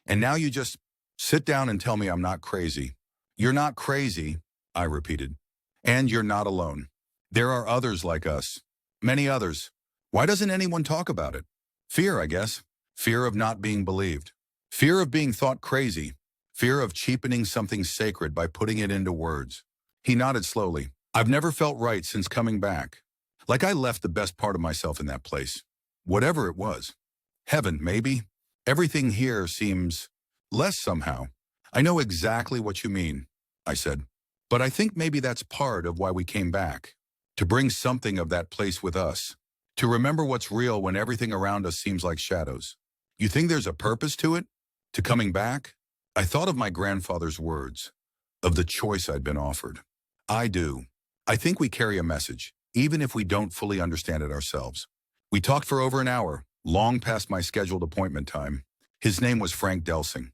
Speaker 1: And now you just sit down and tell me I'm not crazy. You're not crazy, I repeated. And you're not alone. There are others like us. Many others. Why doesn't anyone talk about it? Fear, I guess. Fear of not being believed. Fear of being thought crazy. Fear of cheapening something sacred by putting it into words. He nodded slowly. I've never felt right since coming back. Like I left the best part of myself in that place. Whatever it was. Heaven, maybe? Everything here seems less somehow. I know exactly what you mean, I said. But I think maybe that's part of why we came back. To bring something of that place with us. To remember what's real when everything around us seems like shadows. You think there's a purpose to it? To coming back? I thought of my grandfather's words, of the choice I'd been offered. I do. I think we carry a message, even if we don't fully understand it ourselves. We talked for over an hour, long past my scheduled appointment time. His name was Frank Delsing,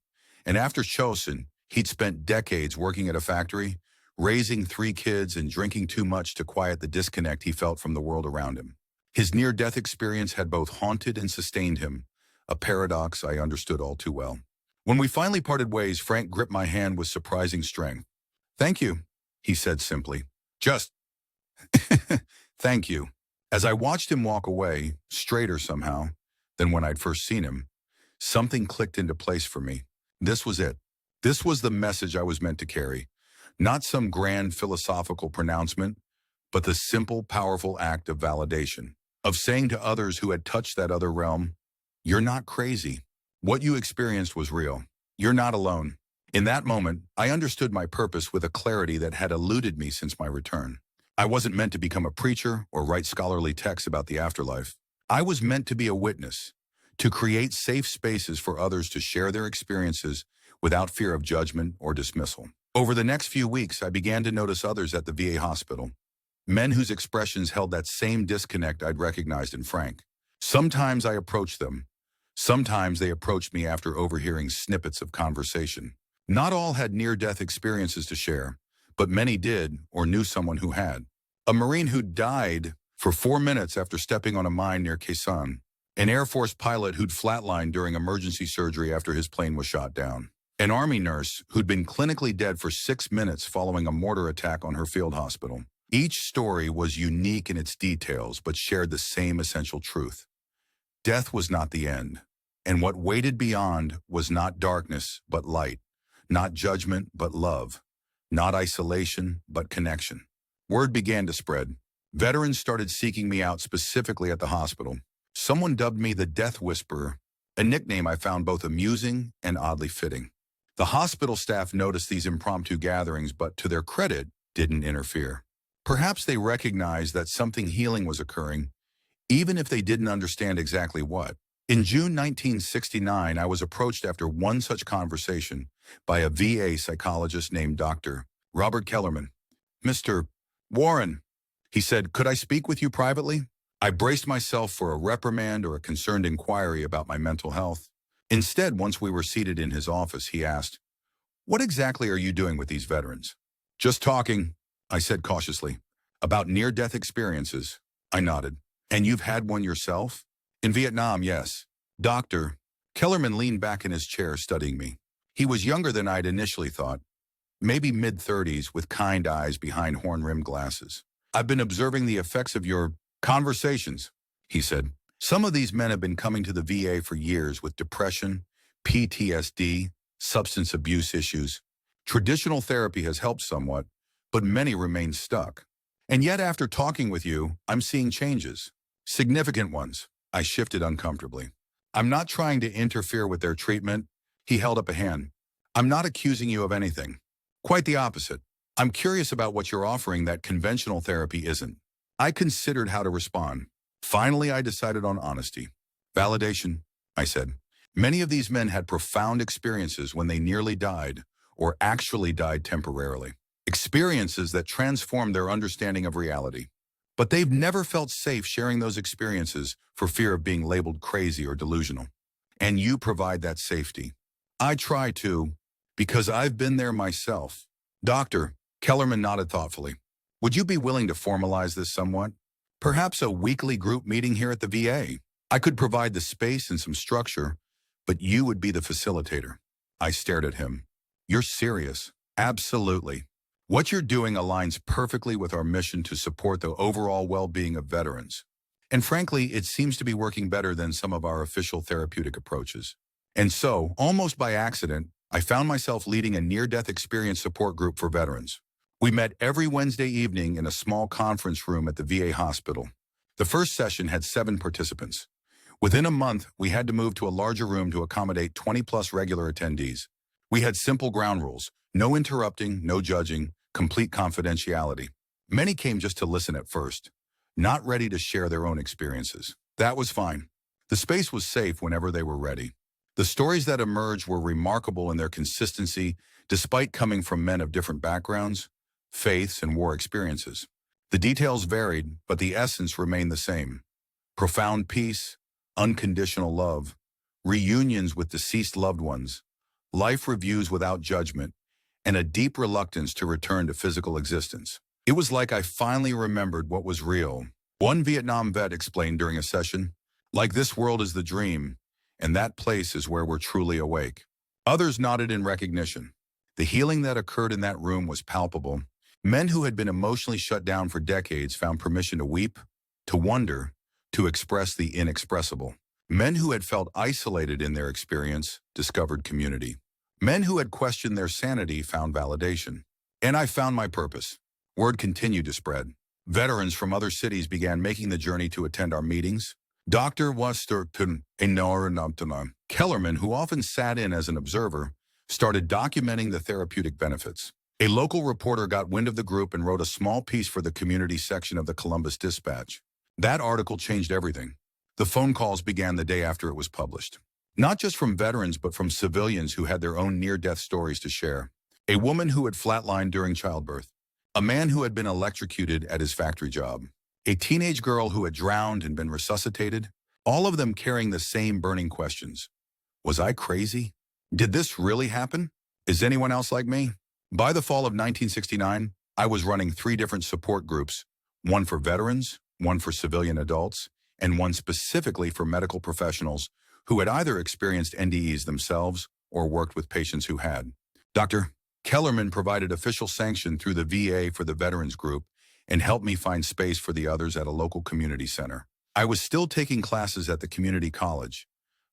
Speaker 1: and after Chosin, he'd spent decades working at a factory, raising 3 kids and drinking too much to quiet the disconnect he felt from the world around him. His near-death experience had both haunted and sustained him, a paradox I understood all too well. When we finally parted ways, Frank gripped my hand with surprising strength. Thank you, he said simply. Just, thank you. As I watched him walk away, straighter somehow than when I'd first seen him, something clicked into place for me. This was it. This was the message I was meant to carry. Not some grand philosophical pronouncement, but the simple, powerful act of validation, of saying to others who had touched that other realm, you're not crazy. What you experienced was real. You're not alone. In that moment, I understood my purpose with a clarity that had eluded me since my return. I wasn't meant to become a preacher or write scholarly texts about the afterlife. I was meant to be a witness, to create safe spaces for others to share their experiences without fear of judgment or dismissal. Over the next few weeks, I began to notice others at the VA hospital, men whose expressions held that same disconnect I'd recognized in Frank. Sometimes I approached them. Sometimes they approached me after overhearing snippets of conversation. Not all had near-death experiences to share, but many did or knew someone who had. A Marine who died for 4 minutes after stepping on a mine near Quezon. An Air Force pilot who'd flatlined during emergency surgery after his plane was shot down. An Army nurse who'd been clinically dead for 6 minutes following a mortar attack on her field hospital. Each story was unique in its details, but shared the same essential truth. Death was not the end, and what waited beyond was not darkness, but light, not judgment, but love, not isolation, but connection. Word began to spread. Veterans started seeking me out specifically at the hospital. Someone dubbed me the Death Whisperer, a nickname I found both amusing and oddly fitting. The hospital staff noticed these impromptu gatherings, but to their credit, didn't interfere. Perhaps they recognized that something healing was occurring, even if they didn't understand exactly what. In June 1969, I was approached after one such conversation by a VA psychologist named Dr. Robert Kellerman. Mr. Warren, he said, could I speak with you privately? I braced myself for a reprimand or a concerned inquiry about my mental health. Instead, once we were seated in his office, he asked, what exactly are you doing with these veterans? Just talking, I said cautiously. About near-death experiences, I nodded. And you've had one yourself? In Vietnam, yes. Doctor. Kellerman leaned back in his chair, studying me. He was younger than I'd initially thought, maybe mid-30s with kind eyes behind horn-rimmed glasses. I've been observing the effects of your conversations, he said. Some of these men have been coming to the VA for years with depression, PTSD, substance abuse issues. Traditional therapy has helped somewhat, but many remain stuck. And yet after talking with you, I'm seeing changes. Significant ones. I shifted uncomfortably. I'm not trying to interfere with their treatment. He held up a hand. I'm not accusing you of anything. Quite the opposite. I'm curious about what you're offering that conventional therapy isn't. I considered how to respond. Finally, I decided on honesty. Validation, I said. Many of these men had profound experiences when they nearly died or actually died temporarily. Experiences that transformed their understanding of reality. But they've never felt safe sharing those experiences for fear of being labeled crazy or delusional. And you provide that safety. I try to, because I've been there myself. Doctor, Kellerman nodded thoughtfully. Would you be willing to formalize this somewhat? Perhaps a weekly group meeting here at the VA. I could provide the space and some structure, but you would be the facilitator. I stared at him. You're serious? Absolutely. What you're doing aligns perfectly with our mission to support the overall well-being of veterans. And frankly, it seems to be working better than some of our official therapeutic approaches. And so, almost by accident, I found myself leading a near-death experience support group for veterans. We met every Wednesday evening in a small conference room at the VA hospital. The first session had 7 participants. Within a month, we had to move to a larger room to accommodate 20-plus regular attendees. We had simple ground rules: no interrupting, no judging, complete confidentiality. Many came just to listen at first, not ready to share their own experiences. That was fine. The space was safe whenever they were ready. The stories that emerged were remarkable in their consistency, despite coming from men of different backgrounds, faiths, and war experiences. The details varied, but the essence remained the same: profound peace, unconditional love, reunions with deceased loved ones, life reviews without judgment, and a deep reluctance to return to physical existence. It was like I finally remembered what was real. One Vietnam vet explained during a session, "Like this world is the dream, and that place is where we're truly awake." Others nodded in recognition. The healing that occurred in that room was palpable. Men who had been emotionally shut down for decades found permission to weep, to wonder, to express the inexpressible. Men who had felt isolated in their experience discovered community. Men who had questioned their sanity found validation. And I found my purpose. Word continued to spread. Veterans from other cities began making the journey to attend our meetings. Dr. Kellerman, who often sat in as an observer, started documenting the therapeutic benefits. A local reporter got wind of the group and wrote a small piece for the community section of the Columbus Dispatch. That article changed everything. The phone calls began the day after it was published. Not just from veterans, but from civilians who had their own near-death stories to share. A woman who had flatlined during childbirth. A man who had been electrocuted at his factory job. A teenage girl who had drowned and been resuscitated. All of them carrying the same burning questions. Was I crazy? Did this really happen? Is anyone else like me? By the fall of 1969, I was running 3 different support groups, one for veterans, one for civilian adults, and one specifically for medical professionals who had either experienced NDEs themselves or worked with patients who had. Dr. Kellerman provided official sanction through the VA for the veterans group and helped me find space for the others at a local community center. I was still taking classes at the community college,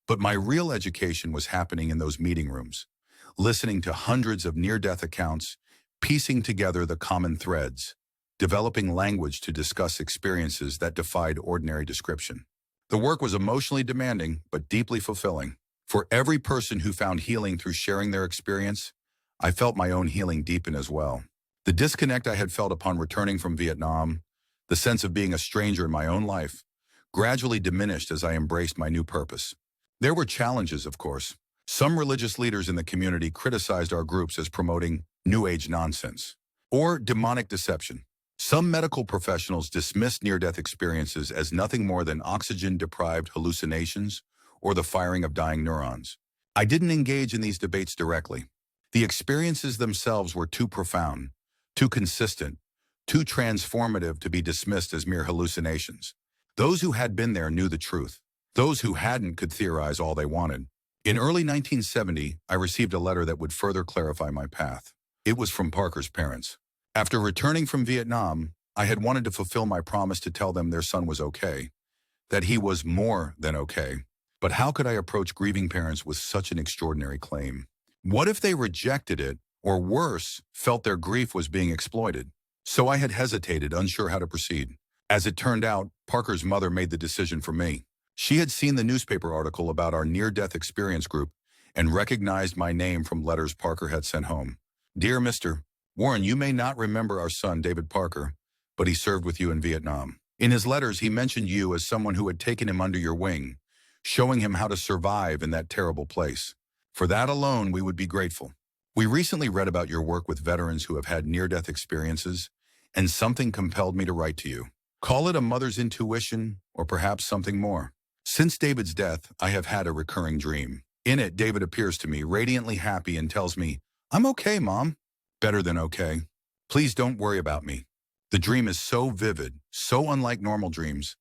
Speaker 1: but my real education was happening in those meeting rooms, listening to hundreds of near-death accounts, piecing together the common threads, developing language to discuss experiences that defied ordinary description. The work was emotionally demanding, but deeply fulfilling. For every person who found healing through sharing their experience, I felt my own healing deepen as well. The disconnect I had felt upon returning from Vietnam, the sense of being a stranger in my own life, gradually diminished as I embraced my new purpose. There were challenges, of course. Some religious leaders in the community criticized our groups as promoting New Age nonsense or demonic deception. Some medical professionals dismissed near-death experiences as nothing more than oxygen-deprived hallucinations or the firing of dying neurons. I didn't engage in these debates directly. The experiences themselves were too profound, too consistent, too transformative to be dismissed as mere hallucinations. Those who had been there knew the truth. Those who hadn't could theorize all they wanted. In early 1970, I received a letter that would further clarify my path. It was from Parker's parents. After returning from Vietnam, I had wanted to fulfill my promise to tell them their son was okay, that he was more than okay. But how could I approach grieving parents with such an extraordinary claim? What if they rejected it, or worse, felt their grief was being exploited? So I had hesitated, unsure how to proceed. As it turned out, Parker's mother made the decision for me. She had seen the newspaper article about our near-death experience group and recognized my name from letters Parker had sent home. "Dear Mr. Warren, you may not remember our son, David Parker, but he served with you in Vietnam. In his letters, he mentioned you as someone who had taken him under your wing, showing him how to survive in that terrible place. For that alone, we would be grateful. We recently read about your work with veterans who have had near-death experiences, and something compelled me to write to you. Call it a mother's intuition, or perhaps something more. Since David's death, I have had a recurring dream. In it, David appears to me radiantly happy and tells me, 'I'm okay, Mom.' Better than okay. Please don't worry about me. The dream is so vivid, so unlike normal dreams,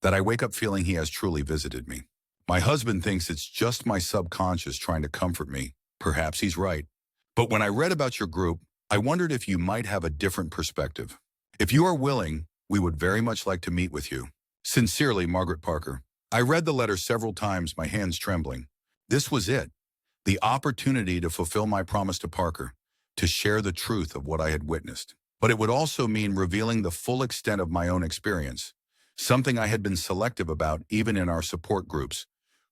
Speaker 1: that I wake up feeling he has truly visited me. My husband thinks it's just my subconscious trying to comfort me. Perhaps he's right. But when I read about your group, I wondered if you might have a different perspective. If you are willing, we would very much like to meet with you. Sincerely, Margaret Parker." I read the letter several times, my hands trembling. This was it, the opportunity to fulfill my promise to Parker, to share the truth of what I had witnessed. But it would also mean revealing the full extent of my own experience, something I had been selective about even in our support groups,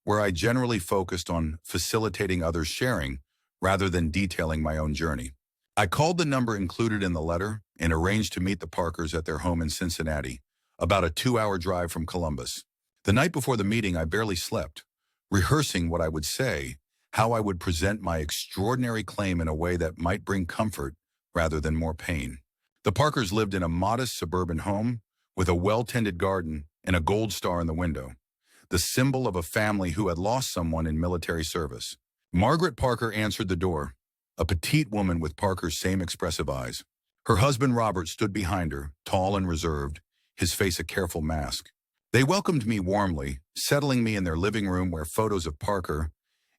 Speaker 1: where I generally focused on facilitating others sharing rather than detailing my own journey. I called the number included in the letter and arranged to meet the Parkers at their home in Cincinnati, about a 2-hour drive from Columbus. The night before the meeting, I barely slept, rehearsing what I would say, how I would present my extraordinary claim in a way that might bring comfort rather than more pain. The Parkers lived in a modest suburban home with a well-tended garden and a gold star in the window, the symbol of a family who had lost someone in military service. Margaret Parker answered the door, a petite woman with Parker's same expressive eyes. Her husband Robert stood behind her, tall and reserved, his face a careful mask. They welcomed me warmly, settling me in their living room where photos of Parker,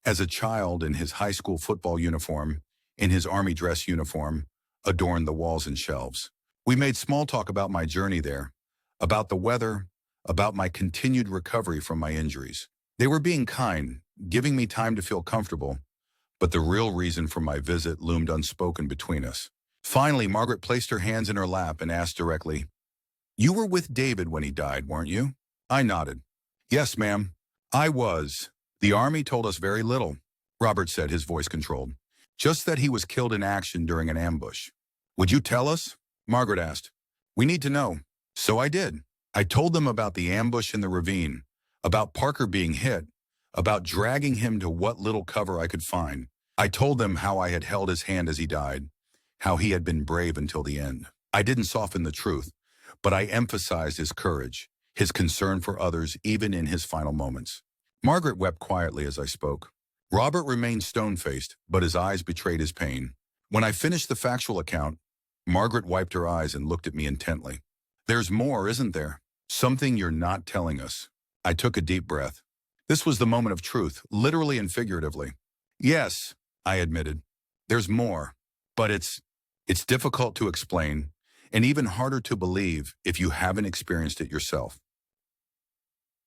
Speaker 1: as a child in his high school football uniform, in his army dress uniform, adorned the walls and shelves. We made small talk about my journey there, about the weather, about my continued recovery from my injuries. They were being kind, giving me time to feel comfortable, but the real reason for my visit loomed unspoken between us. Finally, Margaret placed her hands in her lap and asked directly, "You were with David when he died, weren't you?" I nodded. "Yes, ma'am, I was. The Army told us very little," Robert said, his voice controlled. "Just that he was killed in action during an ambush." "Would you tell us?" Margaret asked. "We need to know." So I did. I told them about the ambush in the ravine, about Parker being hit, about dragging him to what little cover I could find. I told them how I had held his hand as he died, how he had been brave until the end. I didn't soften the truth, but I emphasized his courage, his concern for others even in his final moments. Margaret wept quietly as I spoke. Robert remained stone-faced, but his eyes betrayed his pain. When I finished the factual account, Margaret wiped her eyes and looked at me intently. "There's more, isn't there? Something you're not telling us." I took a deep breath. This was the moment of truth, literally and figuratively. "Yes," I admitted. "There's more, but it's difficult to explain, and even harder to believe if you haven't experienced it yourself."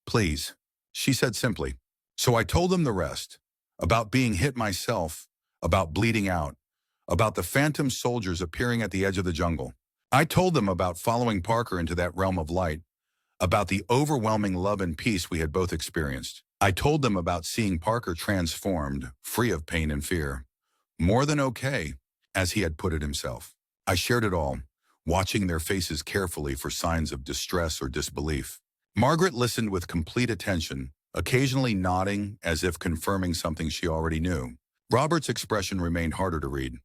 Speaker 1: "Please," she said simply. So I told them the rest, about being hit myself, about bleeding out, about the phantom soldiers appearing at the edge of the jungle. I told them about following Parker into that realm of light, about the overwhelming love and peace we had both experienced. I told them about seeing Parker transformed, free of pain and fear, more than okay, as he had put it himself. I shared it all, watching their faces carefully for signs of distress or disbelief. Margaret listened with complete attention, occasionally nodding as if confirming something she already knew. Robert's expression remained harder to read,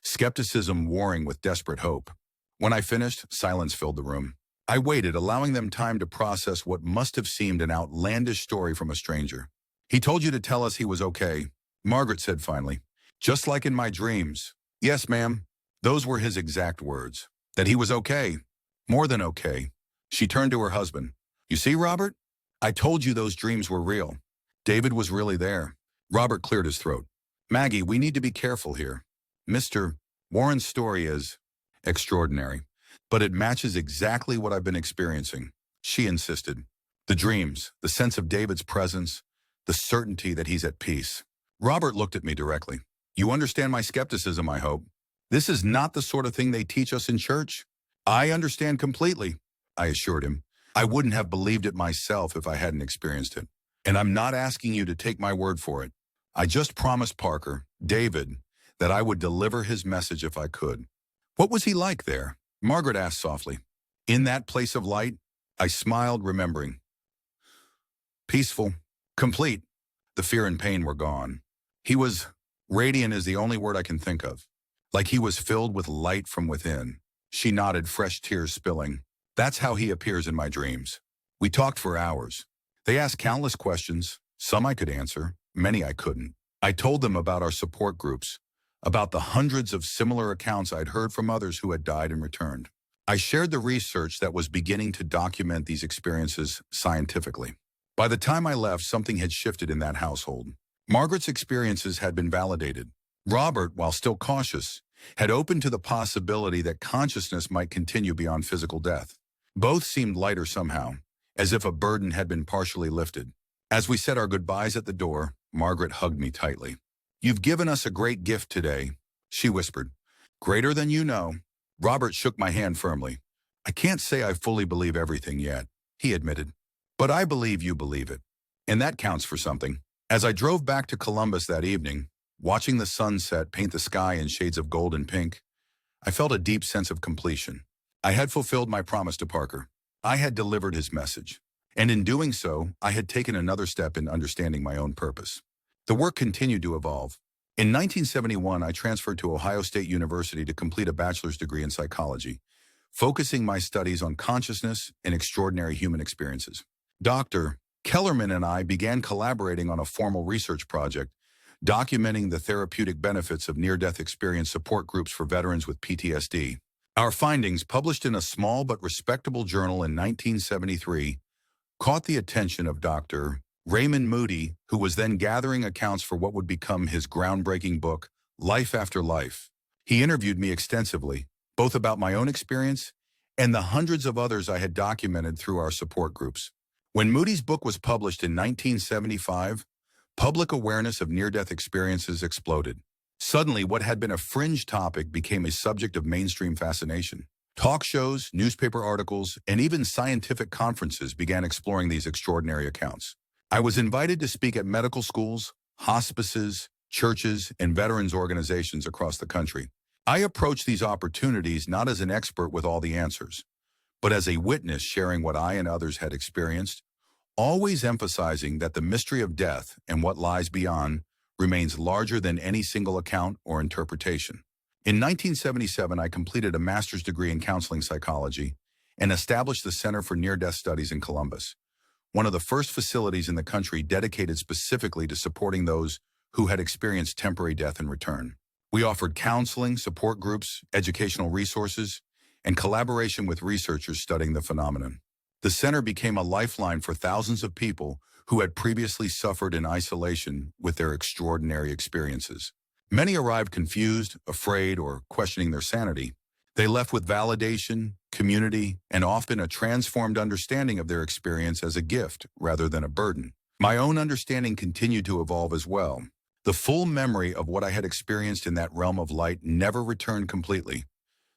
Speaker 1: skepticism warring with desperate hope. When I finished, silence filled the room. I waited, allowing them time to process what must have seemed an outlandish story from a stranger. "He told you to tell us he was okay," Margaret said finally. "Just like in my dreams." "Yes, ma'am." Those were his exact words. That he was okay. More than okay. She turned to her husband. "You see, Robert? I told you those dreams were real. David was really there." Robert cleared his throat. "Maggie, we need to be careful here. Mr. Warren's story is extraordinary, but it matches exactly what I've been experiencing," she insisted. "The dreams, the sense of David's presence, the certainty that he's at peace." Robert looked at me directly. "You understand my skepticism, I hope. This is not the sort of thing they teach us in church." "I understand completely," I assured him. "I wouldn't have believed it myself if I hadn't experienced it. And I'm not asking you to take my word for it. I just promised Parker, David, that I would deliver his message if I could." "What was he like there?" Margaret asked softly. "In that place of light?" I smiled, remembering. "Peaceful. Complete. The fear and pain were gone. He was radiant is the only word I can think of. Like he was filled with light from within." She nodded, fresh tears spilling. "That's how he appears in my dreams." We talked for hours. They asked countless questions. Some I could answer, many I couldn't. I told them about our support groups, about the hundreds of similar accounts I'd heard from others who had died and returned. I shared the research that was beginning to document these experiences scientifically. By the time I left, something had shifted in that household. Margaret's experiences had been validated. Robert, while still cautious, had opened to the possibility that consciousness might continue beyond physical death. Both seemed lighter somehow, as if a burden had been partially lifted. As we said our goodbyes at the door, Margaret hugged me tightly. "You've given us a great gift today," she whispered. "Greater than you know." Robert shook my hand firmly. "I can't say I fully believe everything yet," he admitted. "But I believe you believe it. And that counts for something." As I drove back to Columbus that evening, watching the sunset paint the sky in shades of gold and pink, I felt a deep sense of completion. I had fulfilled my promise to Parker. I had delivered his message. And in doing so, I had taken another step in understanding my own purpose. The work continued to evolve. In 1971, I transferred to Ohio State University to complete a bachelor's degree in psychology, focusing my studies on consciousness and extraordinary human experiences. Dr. Kellerman and I began collaborating on a formal research project, documenting the therapeutic benefits of near-death experience support groups for veterans with PTSD. Our findings, published in a small but respectable journal in 1973, caught the attention of Dr. Raymond Moody, who was then gathering accounts for what would become his groundbreaking book, Life After Life. He interviewed me extensively, both about my own experience and the hundreds of others I had documented through our support groups. When Moody's book was published in 1975, public awareness of near-death experiences exploded. Suddenly, what had been a fringe topic became a subject of mainstream fascination. Talk shows, newspaper articles, and even scientific conferences began exploring these extraordinary accounts. I was invited to speak at medical schools, hospices, churches, and veterans organizations across the country. I approached these opportunities not as an expert with all the answers, but as a witness sharing what I and others had experienced, always emphasizing that the mystery of death and what lies beyond remains larger than any single account or interpretation. In 1977, I completed a master's degree in counseling psychology and established the Center for Near-Death Studies in Columbus, one of the first facilities in the country dedicated specifically to supporting those who had experienced temporary death and return. We offered counseling, support groups, educational resources, and collaboration with researchers studying the phenomenon. The center became a lifeline for thousands of people who had previously suffered in isolation with their extraordinary experiences. Many arrived confused, afraid, or questioning their sanity. They left with validation, community, and often a transformed understanding of their experience as a gift rather than a burden. My own understanding continued to evolve as well. The full memory of what I had experienced in that realm of light never returned completely.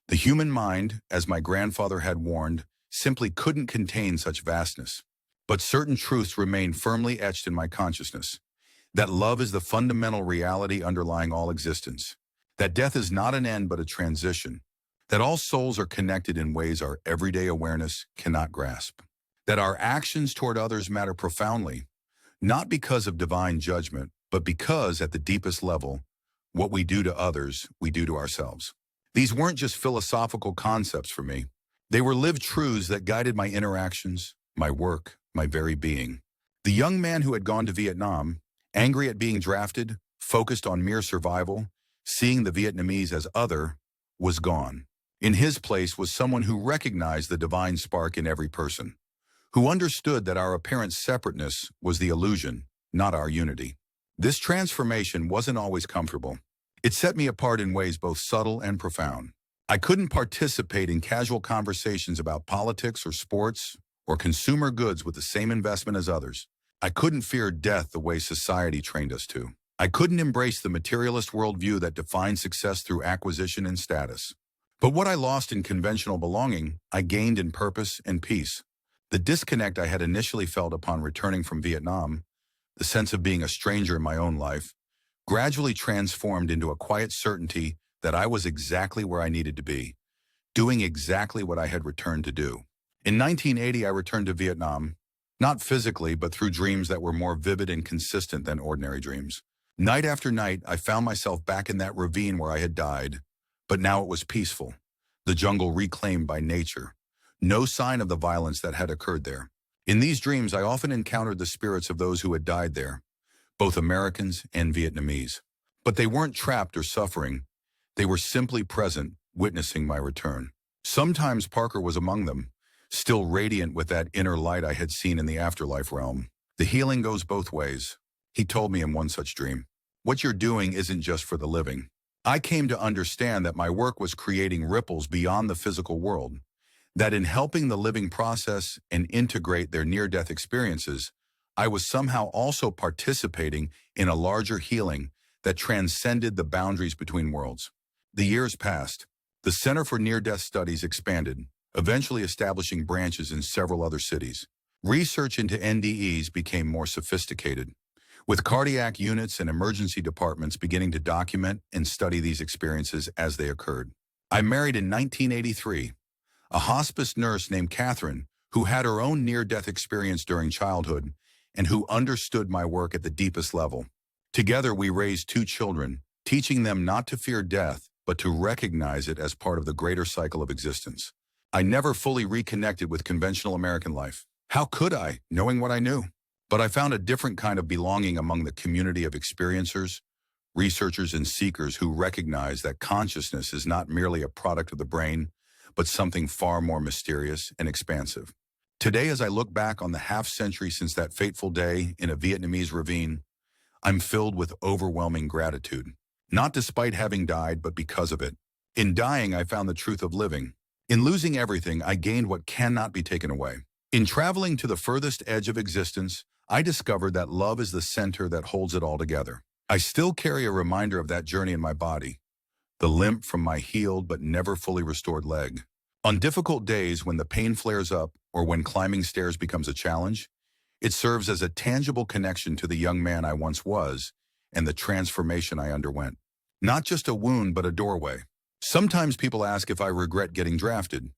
Speaker 1: The human mind, as my grandfather had warned, simply couldn't contain such vastness. But certain truths remained firmly etched in my consciousness. That love is the fundamental reality underlying all existence. That death is not an end but a transition. That all souls are connected in ways our everyday awareness cannot grasp. That our actions toward others matter profoundly, not because of divine judgment, but because, at the deepest level, what we do to others, we do to ourselves. These weren't just philosophical concepts for me. They were lived truths that guided my interactions, my work, my very being. The young man who had gone to Vietnam, angry at being drafted, focused on mere survival, seeing the Vietnamese as other, was gone. In his place was someone who recognized the divine spark in every person, who understood that our apparent separateness was the illusion, not our unity. This transformation wasn't always comfortable. It set me apart in ways both subtle and profound. I couldn't participate in casual conversations about politics or sports or consumer goods with the same investment as others. I couldn't fear death the way society trained us to. I couldn't embrace the materialist worldview that defined success through acquisition and status. But what I lost in conventional belonging, I gained in purpose and peace. The disconnect I had initially felt upon returning from Vietnam, the sense of being a stranger in my own life, gradually transformed into a quiet certainty that I was exactly where I needed to be, doing exactly what I had returned to do. In 1980, I returned to Vietnam, not physically, but through dreams that were more vivid and consistent than ordinary dreams. Night after night, I found myself back in that ravine where I had died, but now it was peaceful, the jungle reclaimed by nature, no sign of the violence that had occurred there. In these dreams, I often encountered the spirits of those who had died there, both Americans and Vietnamese. But they weren't trapped or suffering. They were simply present, witnessing my return. Sometimes Parker was among them, still radiant with that inner light I had seen in the afterlife realm. The healing goes both ways, he told me in one such dream. What you're doing isn't just for the living. I came to understand that my work was creating ripples beyond the physical world, that in helping the living process and integrate their near-death experiences, I was somehow also participating in a larger healing that transcended the boundaries between worlds. The years passed. The Center for Near-Death Studies expanded, eventually establishing branches in several other cities. Research into NDEs became more sophisticated, with cardiac units and emergency departments beginning to document and study these experiences as they occurred. I married in 1983, a hospice nurse named Catherine, who had her own near-death experience during childhood and who understood my work at the deepest level. Together, we raised 2 children, teaching them not to fear death, but to recognize it as part of the greater cycle of existence. I never fully reconnected with conventional American life. How could I, knowing what I knew? But I found a different kind of belonging among the community of experiencers, researchers, and seekers who recognize that consciousness is not merely a product of the brain, but something far more mysterious and expansive. Today, as I look back on the half-century since that fateful day in a Vietnamese ravine, I'm filled with overwhelming gratitude, not despite having died, but because of it. In dying, I found the truth of living. In losing everything, I gained what cannot be taken away. In traveling to the furthest edge of existence, I discovered that love is the center that holds it all together. I still carry a reminder of that journey in my body, the limp from my healed but never fully restored leg. On difficult days when the pain flares up or when climbing stairs becomes a challenge, it serves as a tangible connection to the young man I once was and the transformation I underwent. Not just a wound, but a doorway. Sometimes people ask if I regret getting drafted,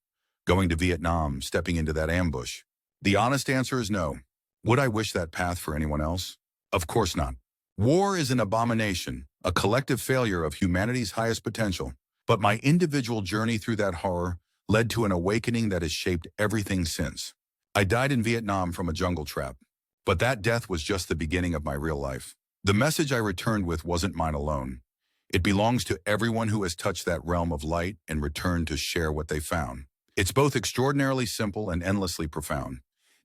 Speaker 1: going to Vietnam, stepping into that ambush. The honest answer is no. Would I wish that path for anyone else? Of course not. War is an abomination, a collective failure of humanity's highest potential. But my individual journey through that horror led to an awakening that has shaped everything since. I died in Vietnam from a jungle trap, but that death was just the beginning of my real life. The message I returned with wasn't mine alone. It belongs to everyone who has touched that realm of light and returned to share what they found. It's both extraordinarily simple and endlessly profound.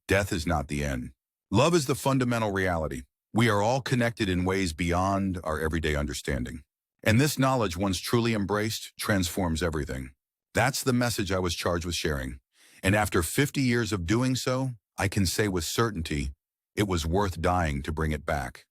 Speaker 1: Death is not the end. Love is the fundamental reality. We are all connected in ways beyond our everyday understanding. And this knowledge, once truly embraced, transforms everything. That's the message I was charged with sharing. And after 50 years of doing so, I can say with certainty, it was worth dying to bring it back.